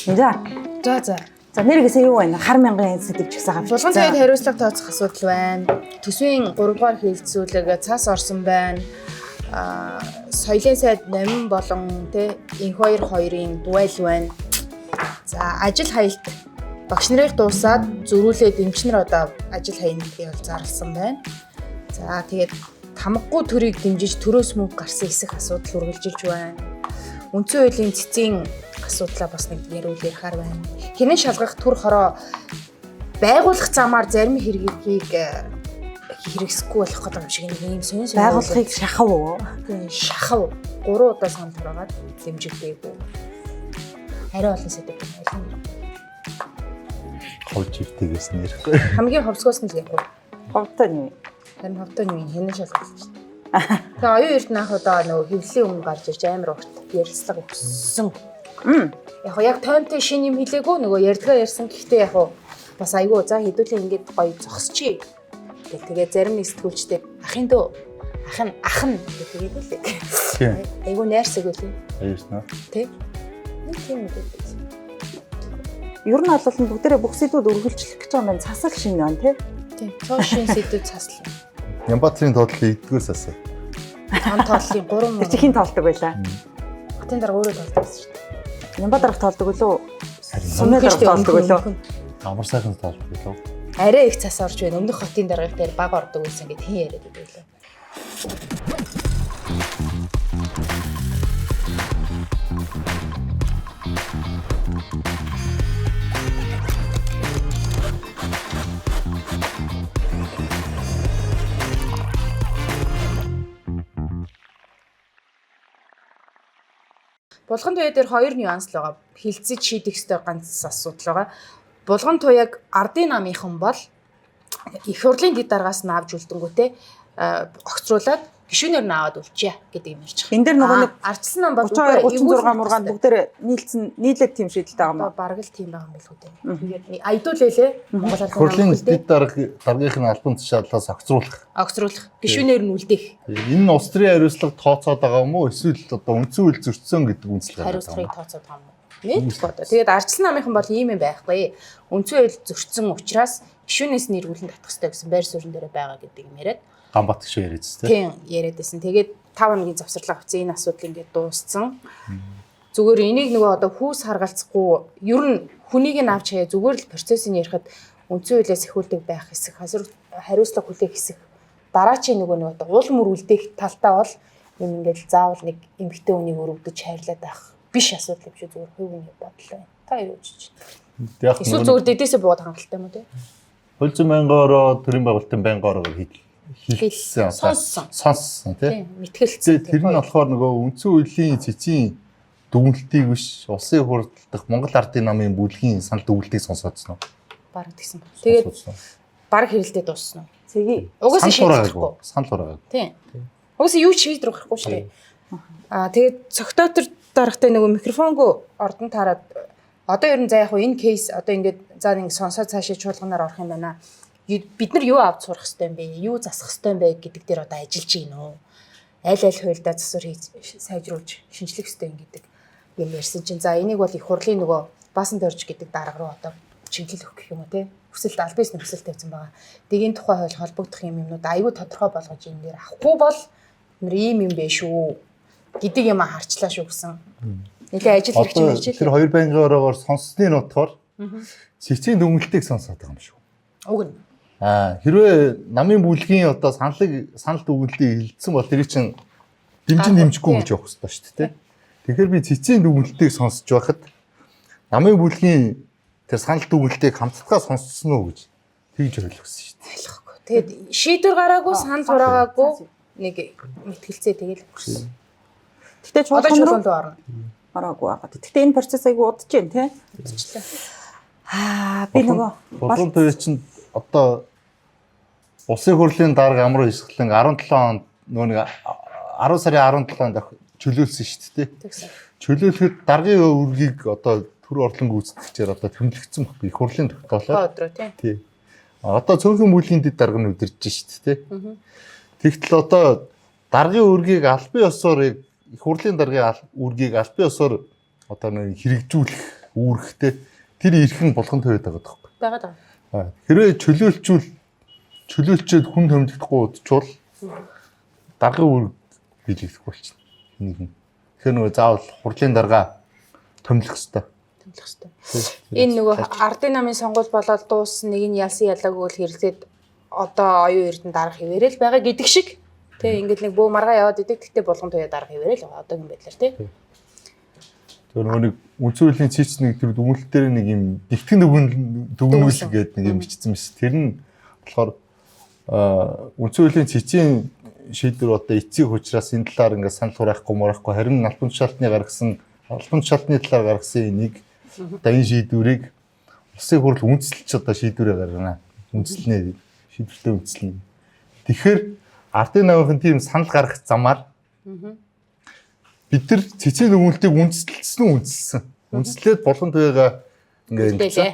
За нэрээсээ юу байна? Хар мянган сэдвч гэсэн хавч. Булган тэгээд хариуцлага тооцох асуудал байна. Төсвийн 3 дугаар хилцүүлэг цаас орсон байна. Соёлын сайд номин болон энх 2-2-ын дуйл байна. За ажил хаялт багш нарыг дуусаад зөрүүлээд эмчнэр одоо ажил хаянд бол зарласан байна. За тэгээд тамгагүй төрийг дэмжиж төрөөс мөнгө гарсан хэсэг асуудал үргэлжилж байна. Үндсэн хуулийн цэцгийн асуудлаа бас нэг ярил ярихаар байна. Хинэн шалгах төр хороо байгуулах замаар зарим хэрэгийг хэрэгсэхгүй болох гэдэг юм шиг нэг юм сонин байгуулахыг шахав уу? Шахав 3 удаа санал гаргаад дэмжигдээгүй. Арай олон сэдв байна. Ховж ивтгээс нэрэхгүй. Хамгийн ховсгоос нь л яг ховтой нь. Харин ховтой нь хинэн шалгах шүү дээ. Тэгээ оюун эрдэнэ одоо нөгөө хэвлэлийн өмнө гарч ирж амар урт ярилцлага өгсөн. Яг тоймтой шин юм хэлээгүй нөгөө ярьдгаа ярьсан. Гэхдээ яг бас айгүй за хэдүүлээ ингээд гоё зогсчий. Тэгээ зарим нэг сэтгүүлчтэй ахын дөө ах нь гэдэг хэлээ. Айгүй найрсаг үлээ. Аюуснаа. Тэ. Нэг тийм үг. Ер нь бол бүгдээрээ бүх сэдвүүд өргөлжлөх гэж байгаа юм. Цасал шин байна тий. Тийм. Цоо шин сэдвүүд цаслаа. Ямбатрын тоотлын эдгээс асуу. Тон тооллын 3 Тэр чихийн тоолдог байлаа. Хотын дараа өөрөө тоолдог байсан шүү дээ. Ямбадарах тоолдог үлээ. Сумны дараа тоолдог үлээ. Амар сайхан тоолдог үлээ. Арай их цас орж байна. Өмнөх хотын дарга дээр баг ордог байсан гэд хин яриад байлаа. Булган туяа дээр 2 нюанс л байгаа. Хилцэж шийдэх ёстой ганц асуудал байгаа. Булган туяаг ардын намынхан бол их хурлын дэд даргаас нь авч үлдэнгүүтээ огцруулаад гишүүнээр нь аваад үлчээ гэдэг юм ярьж байгаа. Энд дэр нөгөө нэг ардсан нам бол 36 мургаанд бүгдээр нийлээд тийм шийдэлтэй байгаа юм байна. Бараг л тийм байгаа юм билүү дээ. Тэгээд айдуулээлээ Монгол ардын хурлын дэд даргын албан тушаалаас огцруулах гишүүнээр нь үлдээх. Энэ улс төрийн хариуцлага тооцоод байгаа юм уу? Эсвэл одоо үндсэн хууль зөрчсөн гэдэг үндэслэл гараад байгаа юм. Хариуцлагыг тооцоод байгаа юм. Нэг бодоо. Тэгээд ардсан намынхан бол ийм юм байхгүй. Үндсэн хууль зөрчсөн учраас гишүүнээс нь эргүүлэн татах хэрэгтэй гэсэн байр суурин дээр байгаа гэдэг юм яриад. Гамбат гişүү яриадсэн тийм яриад байсан. Тэгээд 5 хоногийн завсарлага авсан энэ асуудал ингээд дууссан. Зүгээр энийг нөгөө одоо хүүс харгалцахгүй ер нь хүнийг нь авч хаяа зүгээр л процессыг ярихад үндсэн хуулиас эхүүлдэг байх хэсэг хариуцлага хүлээх хэсэг дараачийн нөгөө нэг одоо уул мөр үлдээх талтаа бол юм ингээд заавал нэг эмэгтэй хүнийг өрөвдөж хайрлаад байх биш асуудал юм шиг зүгээр хувийн бодлоо байна. Та юу гэж байна? Эсвэл зүгээр дэдээсээ буугаад хангалттай юм уу те? Хууль зүйн байнгаараа төрийн байгуулалтын байнгаараа хэлсэн сонссон тийм мэтгэлцээ. Тэр нь болохоор нөгөө үндсэн хуулийн цэцгийн дүгнэлтийг биш улсын хурлдах Монгол Ардын намын бүлгийн санал дүгнэлтийг сонсоодсон уу? Бараг тэгсэн байна. Тэгээд бараг хэрэлдээ дууссан уу? Цэгийн угаасаа шийдвэрэхгүй. Санал гараагүй. Тийм. Угаасаа юу ч шийдвэрэхгүй шүү дээ. Тэгээд цогтоотор дарахтай нөгөө микрофонгоо ордон таарад одоо ер нь за яг энэ кейс одоо ингээд за нэг сонсоод цаашаа чуулганаар орох юм байна. Бид нар юу авч сурах хэрэгтэй юм бэ? Юу засах хэрэгтэй юм бэ гэдэг дээр одоо ажиллаж гин үү? Аль хуульдаа засвар хийж сайжруулж шинжлэх хэрэгтэй гэдэг юм ярьсан чинь за энийг бол их хурлын нөгөө баасан дөрж гэдэг дарга руу одоо чиглэл өгөх юм уу те? Хүсэлт аль бис нөхцөл тавьсан байгаа. Дэгийн тухай хууль холбогдох юмнууд аюу тодорхой болгож энэ дээр авахгүй бол нэр ийм юм бэ шүү гэдэг юм харчлаа шүү гэсэн. Нэлээ ажил хэрэгч юм ярьж тэр хоёр байнгаараа сонссны нутгаар цэцгийн дүгнэлтийг сонсоод байгаа юм шүү. Уг нь хэрвээ намын бүлгийн одоо санал дүгнэлтийг хилцсэн бол тэр чинь дэмжихгүй гэж явах хэрэгтэй шүү дээ. Тэгэхээр би цэцгийн дүгнэлтийг сонсож байхад намын бүлгийн тэр санал дүгнэлтийг хамтдаа сонссон уу гэж тэгж ойлгосон шүү дээ. Ойлгохгүй. Тэгээд шийдвэр гараагүй, санал гараагүй нэг мэтгэлцээ тэгэл өгсөн. Гэтэ чуулган руу ороогүй байгаа. Гэтэ энэ процесс айгүй удаж байна тий. Удажлаа. Би нөгөө Булган туяа чинь одоо улсын хурлын дарга амар хэсгэлэн 17 онд нөгөө нэг 10 сарын 17-нд чөлөөлсөн шүү дээ. Чөлөөлөхөд даргын үргийг одоо төр орлон гүйцэтгэгчээр одоо тэмдэглэсэн баггүй их хурлын тогтоолоо. Тий. Одоо цөөхөн бүлгийн дэд дарга нь удирдах шүү дээ. Тэгтэл одоо даргын үргийг албан ёсоор их хурлын даргын үргийг албан ёсоор одоо нэг хэрэгжүүлэх үүрэгтэй тэр эрхэн болгон тавиад байгаа байхгүй. Байгаад байгаа. Хэрвээ чөлөөлчөөд хүн томилдохгүй удчвал даргын үүрэг биелэгдэх болчихно. Нэгэн. Тэгэхээр нөгөө заавал хурлын дарга томилох хэрэгтэй. Энэ нөгөө ардын намын сонгуул болоод дууссан нэг нь ялсан ялаагүй л хэрэглээд одоо оюун эрдэнэ дарга хിവэрэл байгаа гэдэг шиг тий ингээд нэг бөө маргаа яваад идэг тэгтээ болгон туяа дарга хിവэрэл байгаа одоогийн байдлаар тий. Тэр нөгөө нэг үндсэн хуулийн цэц нэг тэр дүгнэлт дээр нэг юм нэгтгэн дүгнүүлэл гэдэг нэг юм бичсэн мэс. Тэр нь болохоор үндсэн хуулийн цэцийн шийдвэр одоо эцсийн учраас энэ талаар ингээд санал хураахгүй мурахгүй харин албан тушаалтны талаар гаргасан нэг одоо энэ шийдвэрийг улсын хурл үндэслэлч одоо шийдвэрээ гаргана. Үндэслэнэ шийдвэртэй үндэслэнэ. Тэгэхээр ардын намынхын тийм санал гаргах замаар бид нар цэцэн дүгнэлтийг үндэслэлсэн. Үндэслээд болгон туяагаа ингээд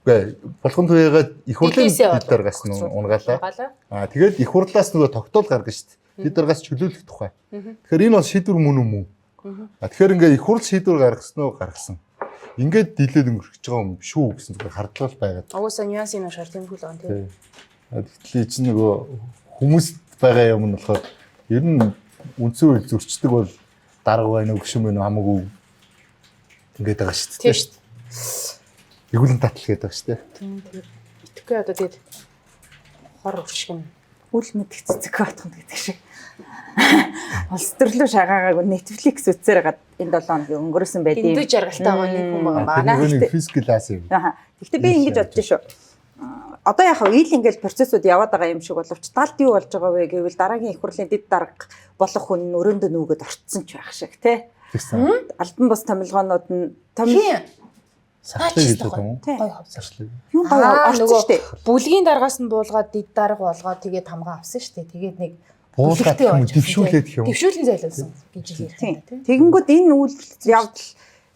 болгон туяагаа их хурлын бид даргаас нь унгаалаа. Тэгээд их хурлаас нөгөө тогтоол гаргана шүү дээ. Бид даргаас чөлөөлөх тухай. Тэгэхээр энэ бол шийдвэр мөн үү мүү? Тэгэхээр ингээд их хурл шийдвэр гаргасан уу гаргасан. Ингээд дийлээд өнгөрч байгаа юм шүү гэсэн зүгээр хардлал байгаад. Угсаа нюанс юм шаар тэмхүүл байгаа тийм. Тэгэхээр чи нөгөө хүмүүс байгаа юм нь болохоор ер нь үндсэн хууль зөрчдөг бол дарга байна уу гүшин байна уу хамаагүй ингээд байгаа шүү дээ. Тийм шүү дээ. Игүүлэн татал гэдэг байгаа шүү дээ. Тийм. Итгэхгүй одоо тэгээд хор уршиг нь үл мэдэх цэцэг батхан гэдэг шиг. Улс төрлөө шагаагааг Netflix үзээр гад энэ 7 хоногийн өнгөрөөсөн байдیں۔ Эндүү жаргалтай байгаа нэг хүн байгаа байна. Нэг физикал класс юм. Гэхдээ би ингэж бодож шүү. Одоо яг ил ингээл процессууд яваад байгаа юм шиг боловч талд юу болж байгаа вэ гэвэл дараагийн их хурлын дэд дарга болох хүн нь өрөөндөө нүгэд орцсон ч байх шиг тий. Албан бус томилгоонууд нь сарчлаг гэдэг юм уу? Сарчлаг. Юу гоё орцсон шүү дээ. Бүлгийн даргаас нь буулгаад дэд дарга болгоод тэгээд хамгаа авсан шүү дээ. Тэгээд нэг буулгаад дэвшүүлээд гэх юм. Дэвшүүлэн зайлуулсан гэж хэлэх юм да тий. Тэгэнгүүт энэ үйлдэл явдал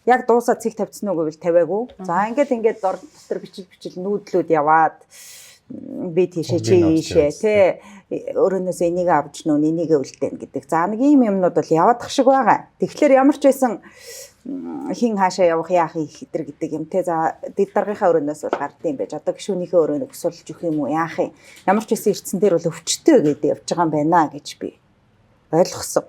яг дуусаа цэг тавьчихсан уу гэвэл тавиагүй. За ингээд дор дотор бичил нүүдлүүд яваад би тийшээ чи ийшээ тий өрөөнөөс энийг авч нөө энийг үлдээн гэдэг. За нэг ийм юмнууд бол яваадах шиг байгаа. Тэгэхээр ямар ч байсан хин хаашаа явах яах ихдэр гэдэг юм те. За дэд даргынхаа өрөөнөөс бол гардыг байж одоо гишүүнийхээ өрөөнийг өсвөлж өгөх юм уу яах юм. Ямар ч байсан эрдсэн дээр бол өвчтөй гэдэг явж байгаа юм байна гэж би ойлгосон.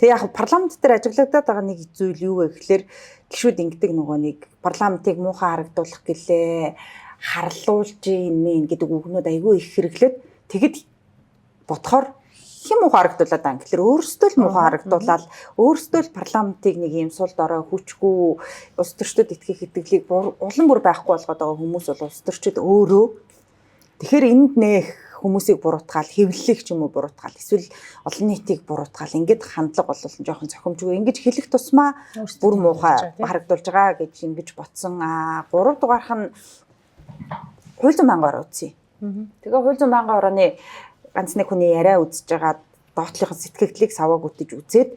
Тэгээ яг парламент дээр ажиглагдаад байгаа нэг зүйл юу вэ гэхээр гишүүд ингэдэг нөгөө нэг парламентыг муухай харагдуулах гэлээ харлуулж ийн гэдэг үгнүүд айгүй их хэрэглээд тэгэд бодохоор хэм муухай харагдуулаад байгаа. Тэгэхээр өөрсдөө л муухай харагдуулаад өөрсдөө л парламентыг нэг юм сул дорой хүчгүй улс төрчдөд итгэх итгэлийг улам бүр байхгүй болгоод байгаа хүмүүс бол улс төрчд өөрөө. Тэгэхээр энд нэх хүмүүсийг буруутгаал, хэвлэлийг ч юм уу буруутгаал, эсвэл олон нийтийг буруутгаал ингээд хандлага бол жоохон зохимжгүй. Ингэж хэлэх тусмаа бүр муухай харагдуулж байгаа гэж ингэж ботсон. 3 дугаарх нь хууль зүйн байнгын ороо үзье. Тэгээ хууль зүйн байнгын орооны ганц нэг хүний яриа үзэж байгаа доотлохын сэтгэгдлийг савааг үтэж үзээд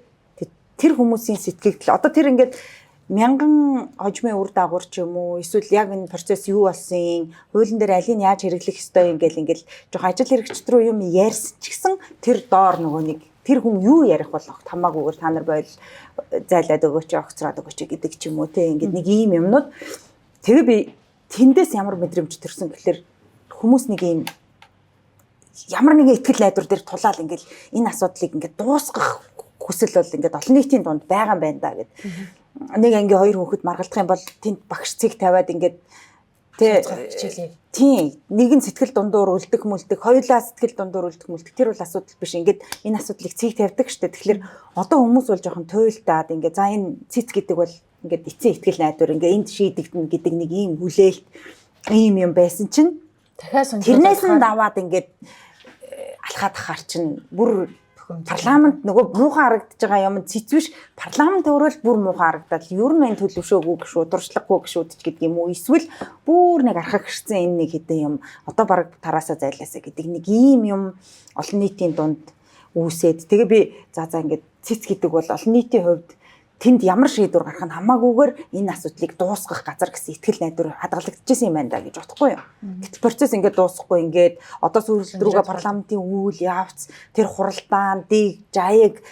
тэр хүмүүсийн сэтгэгдэл одоо тэр ингээд мянган хожмын үр дагавар ч юм уу эсвэл яг энэ процесс юу болсон хуулийн дээр алийг яаж хэрэглэх ёстой юм ингээл жоохон ажил хэрэгчд рүү юм ярьсан ч гэсэн тэр доор нөгөө нэг тэр хүн юу ярих болох хамаагүйгээр та нар бойл зайлаад өгөөч огцроод өгөөч гэдэг ч юм уу те ингээд нэг ийм юмнууд тэгээ би тэндээс ямар мэдрэмж төрсөн гэхэлэр хүмүүс нэг ийм ямар нэгэн ихтгэл найдвар дээр тулаал ингээл энэ асуудлыг ингээд дуусгах хүсэл бол ингээд олон нийтийн дунд байгаа юм байна да гэд нэг ангийн 2 хүүхэд маргалдах юм бол тэнд багш цэг тавиад ингээд тий нэг нь сэтгэл дундуур үлдэх мүлдэх хоёулаа сэтгэл дундуур үлдэх мүлдэх тэр бол асуудал биш ингээд энэ асуудлыг цэг тавьдаг штэ тэгэхээр одоо хүмүүс бол жоохон туйлдаад ингээд за энэ цэц гэдэг бол ингээд эцсийн ихтгэл найдвар ингээд энд шийдэгдэн гэдэг нэг ийм хүлээлт ийм юм байсан чинь тэрнээс нь даваад ингээд алхаад ахаар чинь бүр парламент нөгөө муухай харагдаж байгаа юм цэц биш парламент өөрөө л бүр муухай харагдаад ер нь энэ төлөвшөөгүй гişүү дуршлаггүй гişүүдч гэдэг юм уу эсвэл бүр нэг архаг гэрсэн энэ нэг хэдэн юм одоо баг тараасаа зайлаасаа гэдэг нэг ийм юм олон нийтийн дунд үүсээд тэгээ би за ингээд цэц гэдэг бол олон нийтийн хувьд тэнд ямар шийдвэр гарах нь хамаагүйгээр энэ асуудлыг дуусгах газар гэсэн ихтгэл найдвар хадгалагдчихсан юм байна да гэж бодохгүй юу. Гэтэл процесс ингээд дуусахгүй ингээд одоо сүүлд рүүгээ парламентын үйл явц тэр хуралдаан дэг жаяг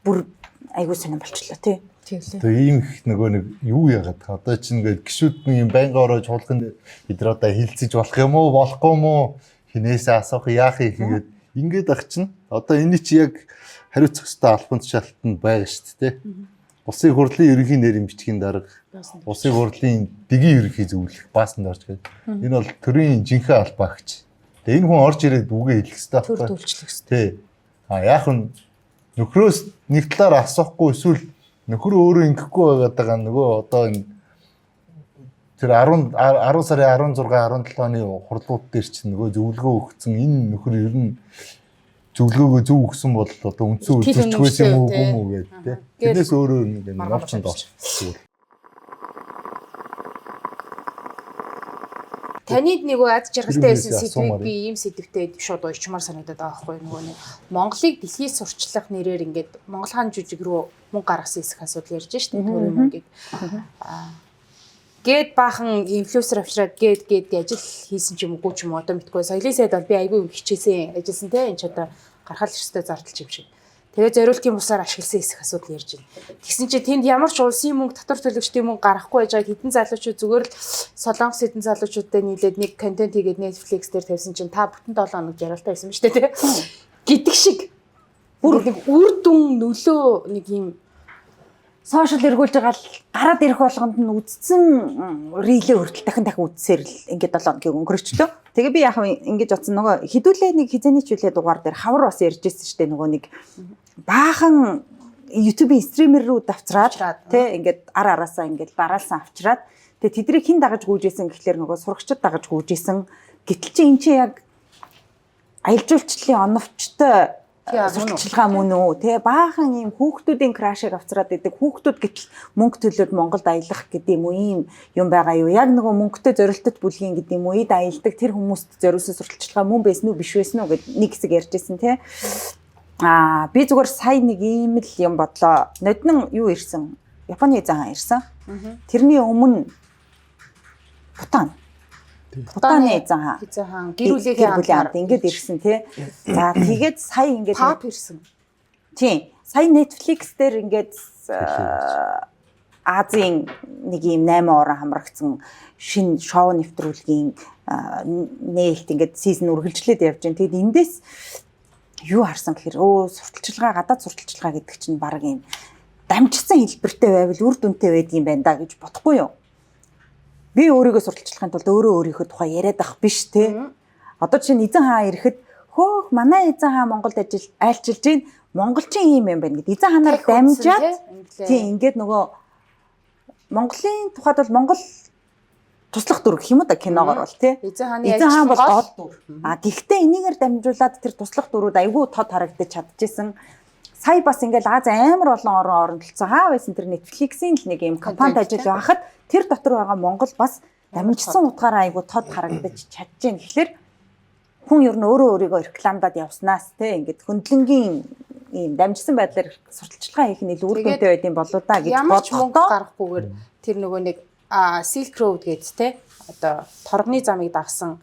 бүр айгүй сонирн болчихлоо тий. Тэглээ. Тэгээ ийм их нөгөө нэг юу яагаад одоо чинь ингээд гişүүд нэг юм байнга ороо чуулганд бид нар одоо хилцэж болох юм уу болохгүй юм уу хинээсээ асуух яах юм ингээд ах чинь одоо энэ чи яг хариуцах ёстой албанд шалтгаанд байгаа шүү дээ. Улсын хурлын ерөнхий нэрийн бичгийн дарга улсын хурлын дэгийн ерөнхий зөвлөх баасанд орж гээд энэ бол төрийн жинхэнэ албаагч. Тэгээ энэ хүн орж ирээд бүгээ хэлэх ёстой Төр байхгүй. төлчлөх ёстой. Тий. Яах нь нөхрөөс нэг талаар асуухгүй эсвэл нөхөр өөрөө ингэхгүй байгаа нөгөө одоо энэ тэр 10 сарын 16 17 оны хурлууд дээр чинь нөгөө зөвлөгөө өгсөн энэ нөхөр ер нь зөвлөгөөгөө зөв өгсөн бол одоо үндсэн үзүүлчихвэс юм уу юм уу гэдэг тий. Тэрнээс өөрөө нэг юм навчсан доо. Таны нөгөө ад жаргалтай байсан сэдвийг би ийм сэдвтэй шууд уйчмаар санагдаад байгаа байхгүй нөгөө нэг Монголыг дэлхийд сурчлах нэрээр ингээд Монгол хаан жүжиг рүү мөнгө гаргасан хэсэг асуудал ярьж штэ төрийн мөнгө гээд гээд баахан инфлюенсер авчраад гээд ажил хийсэн ч юм уу ч юм уу одоо мэдгүй соёлын сайд бол би айгүй хичээсэн ажилласан те энэ ч одоо гарахал ёстой зардалч юм шиг. Тэгээ зориултын бусаар ашигласан хэсэг асуудал ярьж байна. Тэгсэн чинь тэнд ямар ч улсын мөнгө татвар төлөгчдийн мөнгө гарахгүй байж байгаа хэдэн залуучууд зүгээр л солонгос хэдэн залуучуудтай нийлээд нэг контент хийгээд Netflix дээр тавьсан чинь та бүтэн 7 хоног жаргалтай байсан ба штэ тий. Гэдэг шиг бүр нэг үр дүн нөлөө нэг юм сошиал эргүүлж байгаа л гараад ирэх болгонд нь үдцсэн рилээ хүртэл дахин үдсээр л ингээд 7 хоногийн өнгөрчлөө. Тэгээ би яах вэ ингэж утсан нөгөө хідүүлээ нэг хизээний чүлээ дугаар дээр хавар бас ярьжсэн штэ нөгөө нэг баахан YouTube-ийн стример рүү давцраад тий ингээд араасаа ингээд дараалсан авчраад тэгээ тэдний хэн дагаж гүйжсэн гэхлээр нөгөө сурагчид дагаж гүйжсэн гэтэл чи эн чи яг аялал жуулчлалын оновчтой сурталчилгаа мөн үү тий баахан ийм хүүхдүүдийн крашыг авцраад идэг хүүхдүүд гэтэл мөнгө төлөөд Монголд аялах гэдэг юм уу ийм юм байгаа юу яг нөгөө мөнгөтэй зорилттой бүлгийн гэдэг юм уу эд аялдаг тэр хүмүүст зориулсан сурталчилгаа мөн байсан уу биш байсан уу гэд нэг хэсэг ярьжсэн тий би зүгээр сая нэг ийм л юм бодлоо ноднон юу ирсэн Японы зан ирсэн тэрний өмнө Бутаны эзэн гэрүүлээгийн хамт ингээд ирсэн тий. За тэгээд сая ингээд пап ирсэн. Тийм. Сая Netflix дээр ингээд Азийн нэг юм 8 орон хамрагдсан шинэ шоу нэвтрүүлгийн нээлт ингээд сизон үргэлжлээд явж байна. Тэгэд эндээс юу харсан гэхээр сурталчилгаа гадаад сурталчилгаа гэдэг чинь баг юм дамжсан хэлбэртэй байвал үр дүнтэй байдгийн байна да гэж бодохгүй юу? Би өөрийгөө сурталчлахын тулд өөрийнхөө тухай яриад ах биш те. Одоо чинь эзэн хаан ирэхэд хөөх манай эзэн хаан Монголд айлчилж гин монголчин юм байна гэд эзэн хаанаар дамжаад тийм ингээд нөгөө Монголын тухайд бол Монгол туслах дүр гэх юм уу да киногоор бол тий. Эзэн хаан бол гол дүр. Гэхдээ энийгээр дамжуулаад тэр туслах дүрүүд айгүй тод харагдаж чадчихсан. Сая бас ингээл Аз амар олон орон оролцсон. Хаа байсан тэр Netflix-ийн л нэг юм компанид ажил байхад тэр дотор байгаа Монгол бас дамжсан утгаараа айгүй тод харагдаж чадчихээн. Тэгэхээр хүн ер нь өөрийгөө рекламдаад явснаас те ингээд хөндлөнгийн ийм дамжсан байдлаар сурталчилгаа хийх нь илүү үр дүнтэй байдсан болоо да гэж бодохдоо гарахгүйгээр тэр нөгөө нэг Silk Road гэдэг те одоо торгоны замыг дагсан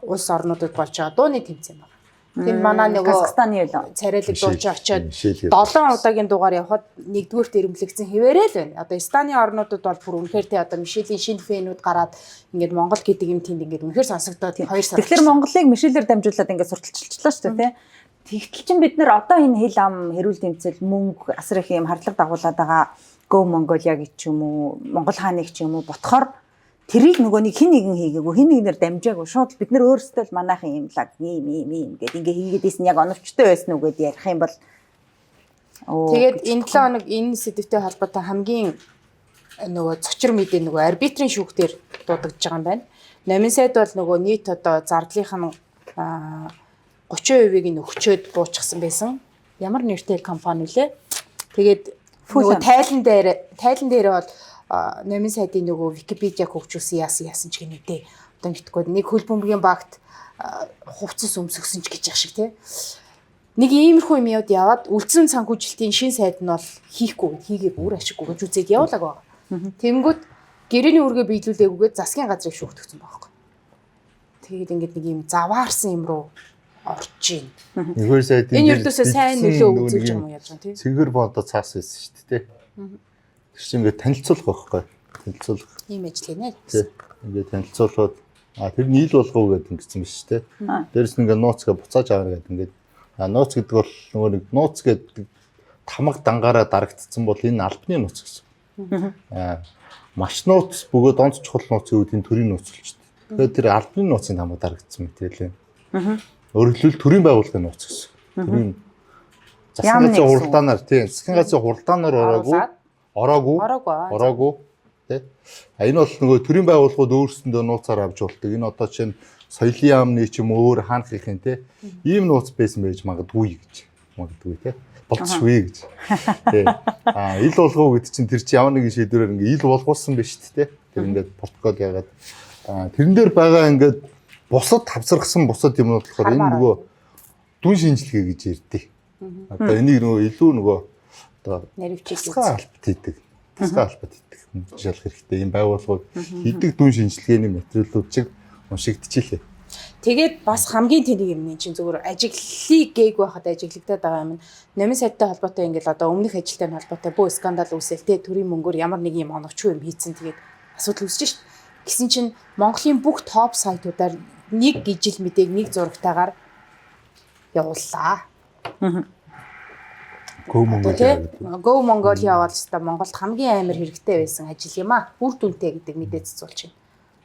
улс орнуудад болж байгаа дууны тэмцээн байна. Тэнд манай нөгөө Казахстаны юу царайлаг дуулж очиод 7 удаагийн дугаар явхад нэгдүгээрт ирэмлэгдсэн хэвээрээ л байна. Одоо Станы орнуудад бол бүр үнэхээр те одоо Мишелийн шинэ фэнүүд гараад ингээд Монгол гэдэг юм тэнд ингээд үнэхээр сонсогдоод 2 сар. Тэгэхээр Монголыг Мишелээр дамжуулаад ингээд сурталчилчлаа шүү дээ те. Тэгтэл чинь бид нэр одоо энэ хэл ам хэрүүл тэмцэл мөнгө асар их юм харлаг дагуулад байгаа Go Mongolia гэж ч юм уу Монгол хааныг ч юм уу ботхоор тэрийг нөгөө нэг хин нэгэн хийгээгүй хин нэгнээр дамжаагүй шууд бид нар өөрсдөө л манайхан юм лаг ийм гэдэг ингээ хийгээдсэн яг оновчтой байсан уу гэдээ ярих юм бол тэгээд энэ 7 хоног энэ сэдвтэй холбоотой хамгийн нөгөө цочор мэдээ нөгөө арбитрийн шүүхтэр дуудагдж байгаа юм байна. Номын сайд бол нөгөө нийт одоо зардлынх нь 30%-ийг нь өгчөөд буучсан байсан. Ямар нэртэй компани вүлээ? Тэгээд нөгөө тайлан дээр бол номын сайдын нөгөө Википедиаг хөгжүүлсэн яасан ч гэнэтэй. Одоо мэдгүй нэг хөл бөмбөгийн багт хувцас өмсгсөн ч гэж яах шиг тий. Нэг иймэрхүү юм яваад үлдсэн санхүүжилтийн шин сайд нь бол хийгээ бүр ашиггүй гэж үзээд явуулаг байгаа. Тэнгүүт гэрээний үргээ биелүүлээгүйгээд засгийн газрыг шүүхтгсэн байхгүй. Тэгээд ингээд нэг юм заваарсан юм руу орж ийн. Нэгдүгээр сайдын энэ ердөөсөө сайн нөлөө үзүүлж юм уу яаж байгаа тий. Цэгэр бодо цаас байсан шүү дээ тий. Тэр чинь ингээд танилцуулах байхгүй. Танилцуулах. Ийм ажил хийнэ. Тий. Ингээд танилцуулаад тэр нийл болгоо гэдэг ингэсэн биш үү те. Дээрс нь ингээд нууцгаа буцааж авна гэдэг ингээд нууц гэдэг бол нөгөө нэг нууц гэдэг тамга дангаараа дарагдсан бол энэ албаны нууц гэсэн. Маш нууц бөгөөд онц чухал нууц гэвэл энэ төрийн нууц болчихсон. Тэгэхээр тэр албаны нууцын тамга дарагдсан мэт хэлээ. Өөрөөр хэлбэл төрийн байгууллагын нууц гэсэн. Төрийн засгийн газрын хуралдаанаар тийм засгийн газрын хуралдаанаар ороогүй тий. Энэ бол нөгөө төрийн байгууллагууд өөрсөндөө нууцаар авч болдог. Энэ одоо чинь соёлын яамны ч юм өөр хаанхын тий. Ийм нууц байсан байж магадгүй гэж. Магадгүй тий. Болцшгүй гэж. Тий. Ил болгоо гэдэг чинь тэр чинь ямар нэгэн шийдвэрээр ингээ ил болгуулсан биш тий. Тэр ингээд протокол яагаад тэрэн дээр байгаа ингээд бусад тавцрахсан бусад юмнууд болохоор энэ нөгөө дүн шинжилгээ гэж ярьдээ. Одоо энийг нөгөө илүү нөгөө одоо наривчлал албат хийдэг. Тасгал албат хийдэг. Жишээлх хэрэгтэй. Ийм байгууллагууд хийдэг дүн шинжилгээний материалууд чиг уншигдчихлээ. Тэгээд бас хамгийн тэнэг юм чинь зүгээр ажиглалыг гээг байхад ажиглагдаад байгаа юм. Номын сайдтай холбоотой ингээл одоо өмнөх ажилтай холбоотой бүх скандал үүсэл тэ төрийн мөнгөөр ямар нэг юм оновчгүй юм хийцэн тэгээд асуудал үүсэж шít. Гэсэн чинь Монголын бүх топ сайтуудаар нэг ижил мэдээг нэг зурагтайгаар явууллаа. Go Mongolia яваад та Монголд хамгийн амар хэрэгтэй байсан ажил юм а. Үр дүнтэй гэдэг мэдээ цэцүүлж байна.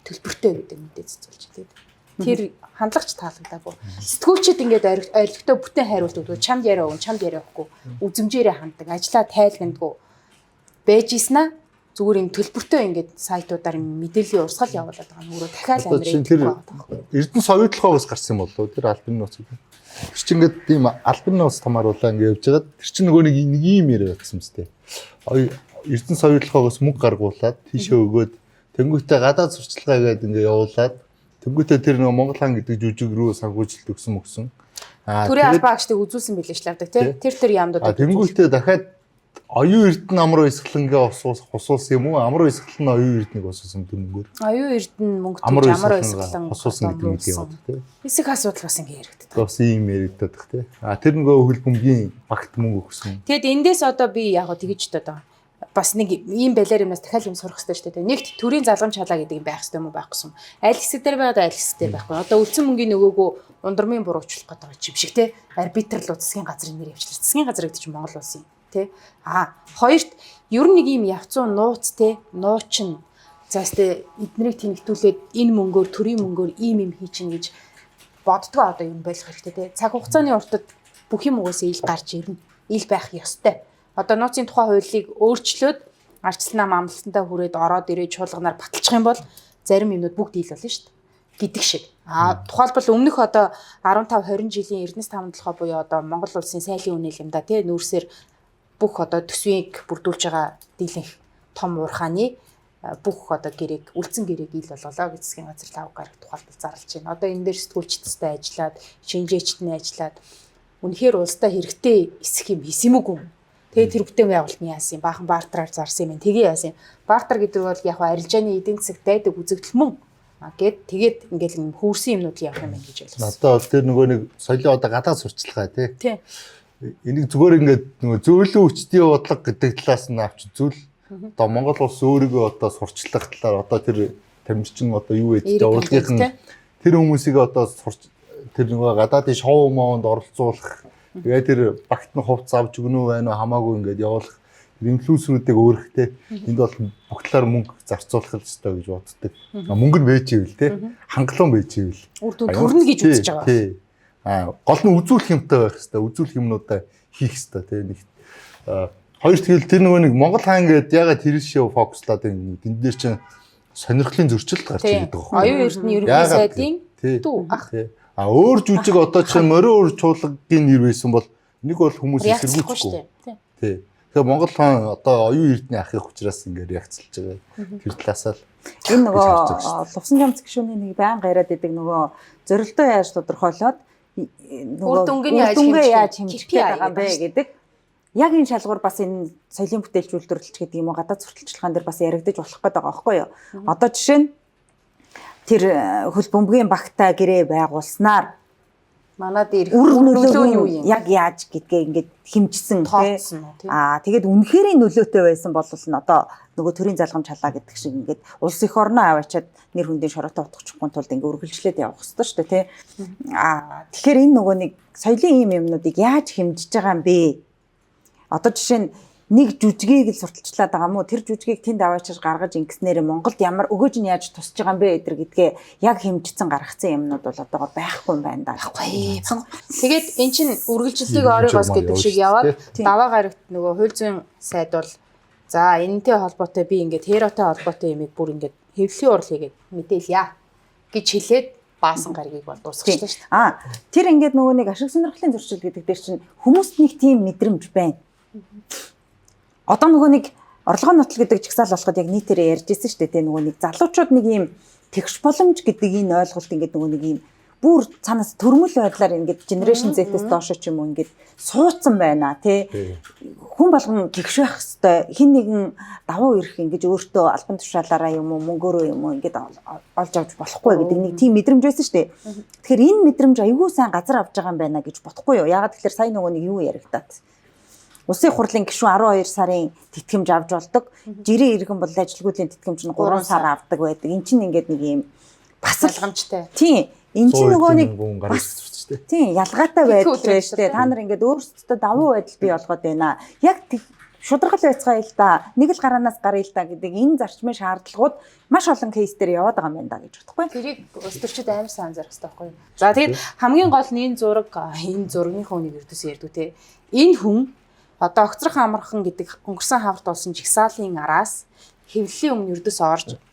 Төлбөртэй гэдэг мэдээ цэцүүлж байна. Тэр хандлагч таалагдаагүй. Сэтгүүлчид ингээд орилготой бүтэн хариулт өгдөг. Чамд яриа өгөн, чамд яриа өгөхгүй. Үзмжээрээ ханддаг. Ажлаа тайлгнадгүй. Байж ийснэ зүгээр юм төлбөртэй ингээд сайтуудаар мэдээллийн урсгал явуулаад байгаа. Өөрөө дахиад амир Эрдэнэ соёлтолгоогоос гарсан юм болов тэр албаны нууц гэдэг. Тэр чинь ингээд тийм албаны нууц тамааруулаа ингээд явж байгаа. Тэр чинь нөгөө нэг ийм яриа байсан мэт. Эрдэнэ соёлтолгоогоос мөнгө гаргуулад тийшээ өгөөд тэнгуүтээ гадаад сурчлагаа гэдэг ингээд явуулаад тэнгуүтээ тэр нөгөө Монгол хаан гэдэг жүжиг рүү санхүүжилт өгсөн. Төрийн албаа агчдыг үзүүлсэн билээ ш лавдаг тий. Тэр яамдууд. Тэнгуүтээ дахиад оюун эрдэнэ амруу исгэлэнгээ хусуулсан юм уу? Амруу исгэлэн оюун эрдэнэг хусуулсан дүнгээр. Оюун эрдэнэ мөнгө төлж амруу исгэлэн хусуулсан гэдэг нь яваад тий. Хэсэг асуудал бас ингэ яригддаг. Бас ийм яригддаг тий. Тэр нөгөө хөл бөмбөгийн багт мөнгө өгсөн. Тэгэд эндээс одоо би яг гоо тэгэж бодоод байгаа. Бас нэг ийм балиар юмнаас дахиад юм сурах хэрэгтэй шүү дээ. Нэгт төрийн залгамж халаа гэдэг юм байх хэрэгтэй юм уу байхгүйсэн. Аль хэсэг дээр байгаад аль хэсэг дээр байхгүй. Одоо үлдсэн мөнгөний нөгөөгөө ундрмын буруучлах гэдэг байгаа юм шиг тий. Арбитрлуу засгийн газрын нэр явуулчих. Засгийн газар гэдэг чинь Монгол улсын тий. Хоёрт ер нь нэг юм явцсан нууц тий. Нуучин заастай эднэрийг тэнэгтүүлээд энэ мөнгөөр төрийн мөнгөөр ийм юм хийчин гэж боддгоо одоо юм болох хэрэгтэй тий. Цаг хугацааны уртад бүх юм угаасаа ил гарч ирнэ. Ил байх ёстой. Одоо нууцын тухай хуулийг өөрчлөөд арчилсан нам амлалтандаа хүрээд ороод ирээд чуулганаар баталчих юм бол зарим юмнууд бүгд ил болно шүү дээ. Гэдэг шиг. Тухайлбал өмнөх одоо 15 20 жилийн Эрдэнэс таван толгой буюу одоо Монгол улсын сайлын үнэл юм да тий нүүрсээр бүх одоо төсвийг бүрдүүлж байгаа дийлэнх том уурхааны бүх одоо гэрээг үлдсэн гэрээг ил болголоо гэж засгийн газар лав гарах тухайлбал зарлж байна. Одоо энэ дээр сэтгүүлчдтэй ажиллаад, шинжээчдний ажиллаад үнэхээр улстай хэрэгтэй эсэх юм хийсэн юм уу? Тэгээ тэр бүтээн байгуулалтны яасан баахан бартраар зарсан юм. Тэгээ яасан. Бартар гэдэг бол яг арилжааны эдийн засаг дайдаг үзэгдэл мөн. Тэгээд ингээл хүүрсэн юмнууд явах юм байна гэж ойлгосон. Одоо тэр нөгөө нэг соёлын одоо гадаад сурчлагаа тий. Энийг зүгээр ингээд нөгөө зөөлөн хүчтэй бодлого гэдэг талаас нь авч зүйл одоо Монгол улс өөрийгөө одоо сурчлах талаар одоо тэр тамирчин одоо юу гэдэг урлагийнхан тэр хүмүүсийг одоо тэр нөгөө гадаадын шоу моонд оролцуулах тэгээ тэр багт нь хувц авч өгнө үү байна уу хамаагүй ингээд явуулах инфлюенсерүүдийг өөрөхтэй энд бол бүх талаар мөнгө зарцуулах хэрэгтэй гэж боддог. Мөнгө нь байж ивэл те хангалуун байж ивэл үр дүн төрнө гэж үзэж байгаа. Тий. Гол нь үзүүлэх юмтай байх хэрэгтэй. Үзүүлэх юмнуудаа хийх хэрэгтэй те нэг хоёр тэгэл тэр нөгөө нэг Монгол хаан гэдэг ягаад тэр шоу фокуслаад энэ дээр чинь сонирхлын зөрчилд гарч ирээд байгаа. Оюун эрдэнэ ерөнхий сайдын дүү ах. Өөр жүжиг одоо чинь морин өөр чуулгын нэр байсан бол нэг бол хүмүүс эсэргүүцэхгүй. Тий. Тэгэхээр Монгол хаан одоо оюун эрдэнэ ахих учраас ингээд реакцлж байгаа. Тэр талаасаа л энэ нөгөө лувсан жамц гишүүний нэг байнга яриад идэг нөгөө зорилтоо яаж тодорхойлоод нөгөө дүнгээ яаж хэмжих байгаа бэ гэдэг. Яг энэ шалгуур бас энэ соёлын бүтээлч үйлдвэрлэлч гэдэг юм уу гадаад сурталчилгаан дээр бас яригдаж болох гээд байгаа байхгүй юу. Одоо жишээ нь тэр хөл бөмбөгийн багтаа гэрээ байгуулснаар Манад ирэх үр нөлөө нь юу нөлөө юм? яг яаж гэдгээ ингээд хэмжсэн Тооцсон уу, тийм. тэгээд үнэхээр нөлөөтэй байсан бол нь одоо нөгөө төрийн залгамж халаа гэдэг шиг ингээд улс их орноо аваачаад нэр хүндийн шороотой утгачихгүй тулд ингээд үргэлжлээд явах хэрэгтэй шүү дээ тий. Тэгэхээр энэ нөгөө нэг соёлын ийм юмнуудыг яаж хэмжиж байгаа юм бэ? Одоо жишээ нь нэг жүжигийг л сурталчлаад байгаа мó тэр жүжигийг тэнд аваачиж гаргаж ингэснээр Монголд ямар өгөөж нь яаж тусч байгаа юм бэ гэдэр гэдгээ яг хэмжигдсэн гаргацсан юмнууд бол одоогоор байхгүй юм байна да. Байхгүй. Тэгээд эн чинь үргэлжлэлийг оройгоос гэдэг шиг яваад даваа гарагт нөгөө хууль зүйн сайд бол за энэнтэй холбоотой би ингээд херотой холбоотой юмыг бүр ингээд хэвлэлийн урал хийгээд мэдээлье гэж хэлээд баасан гаргийг бол дуусгачихлаа шүү дээ. Тэр ингээд нөгөө нэг ашиг сонирхлын зуршил гэдэг дээр чинь хүмүүст нэг тийм мэдрэмж байна. Одоо нөгөө нэг орлогын нотол гэдэг жигсаал болоход яг нийтээрээ ярьж ирсэн шүү дээ. Тэ нөгөө нэг залуучууд нэг ийм тэгш боломж гэдэг энэ ойлголт ингээд нөгөө нэг ийм бүр цаанаас төрмөл байдлаар ингээд generation Z-ээс доош ч юм уу ингээд суудсан байна тий. Хүн болгон тэгш байх хэвээр хин нэгэн давуу ирэх ингэж өөртөө албан тушаалаараа юм уу мөнгөөрөө юм уу ингээд олж авч болохгүй гэдэг нэг тийм мэдрэмж байсан шүү дээ. Тэгэхээр энэ мэдрэмж аюул сайн газар авч байгаа юм байна гэж бодохгүй юу? Ягаад тэгэхээр сая нөгөө нэг юу яригадаад Улсын хурлын гишүүн 12 сарын тэтгэмж авч болдог. Жирийн иргэн бол ажилгүйдлийн тэтгэмж нь 3 сар авдаг байдаг. Эн чинь ингээд нэг юм бас ялгамжтай. Тийм. Эн чинь нөгөө нэг гарч ирж байна. Тийм, ялгаатай байдал байна шүү дээ. Та нар ингээд өөрсдөө давуу байдал бий болгоод байна. Яг шударгал байцгаа л да. Нэг л гараанаас гаръя л да гэдэг энэ зарчмын шаардлагууд маш олон кейс дээр яваад байгаа юм байна да гэж бодохгүй. Тэрийг өстөрчд амар сайн анзаарах хэрэгтэй байхгүй юу? За тэгээд хамгийн гол нь энэ зурагийнхаа үнийг ердөөс ярьдгүй те. Энэ хүн одоо огцрох амархан гэдэг өнгөрсөн хаварт болсон жигсаалын араас хэвлэлийн өмнө ердөөс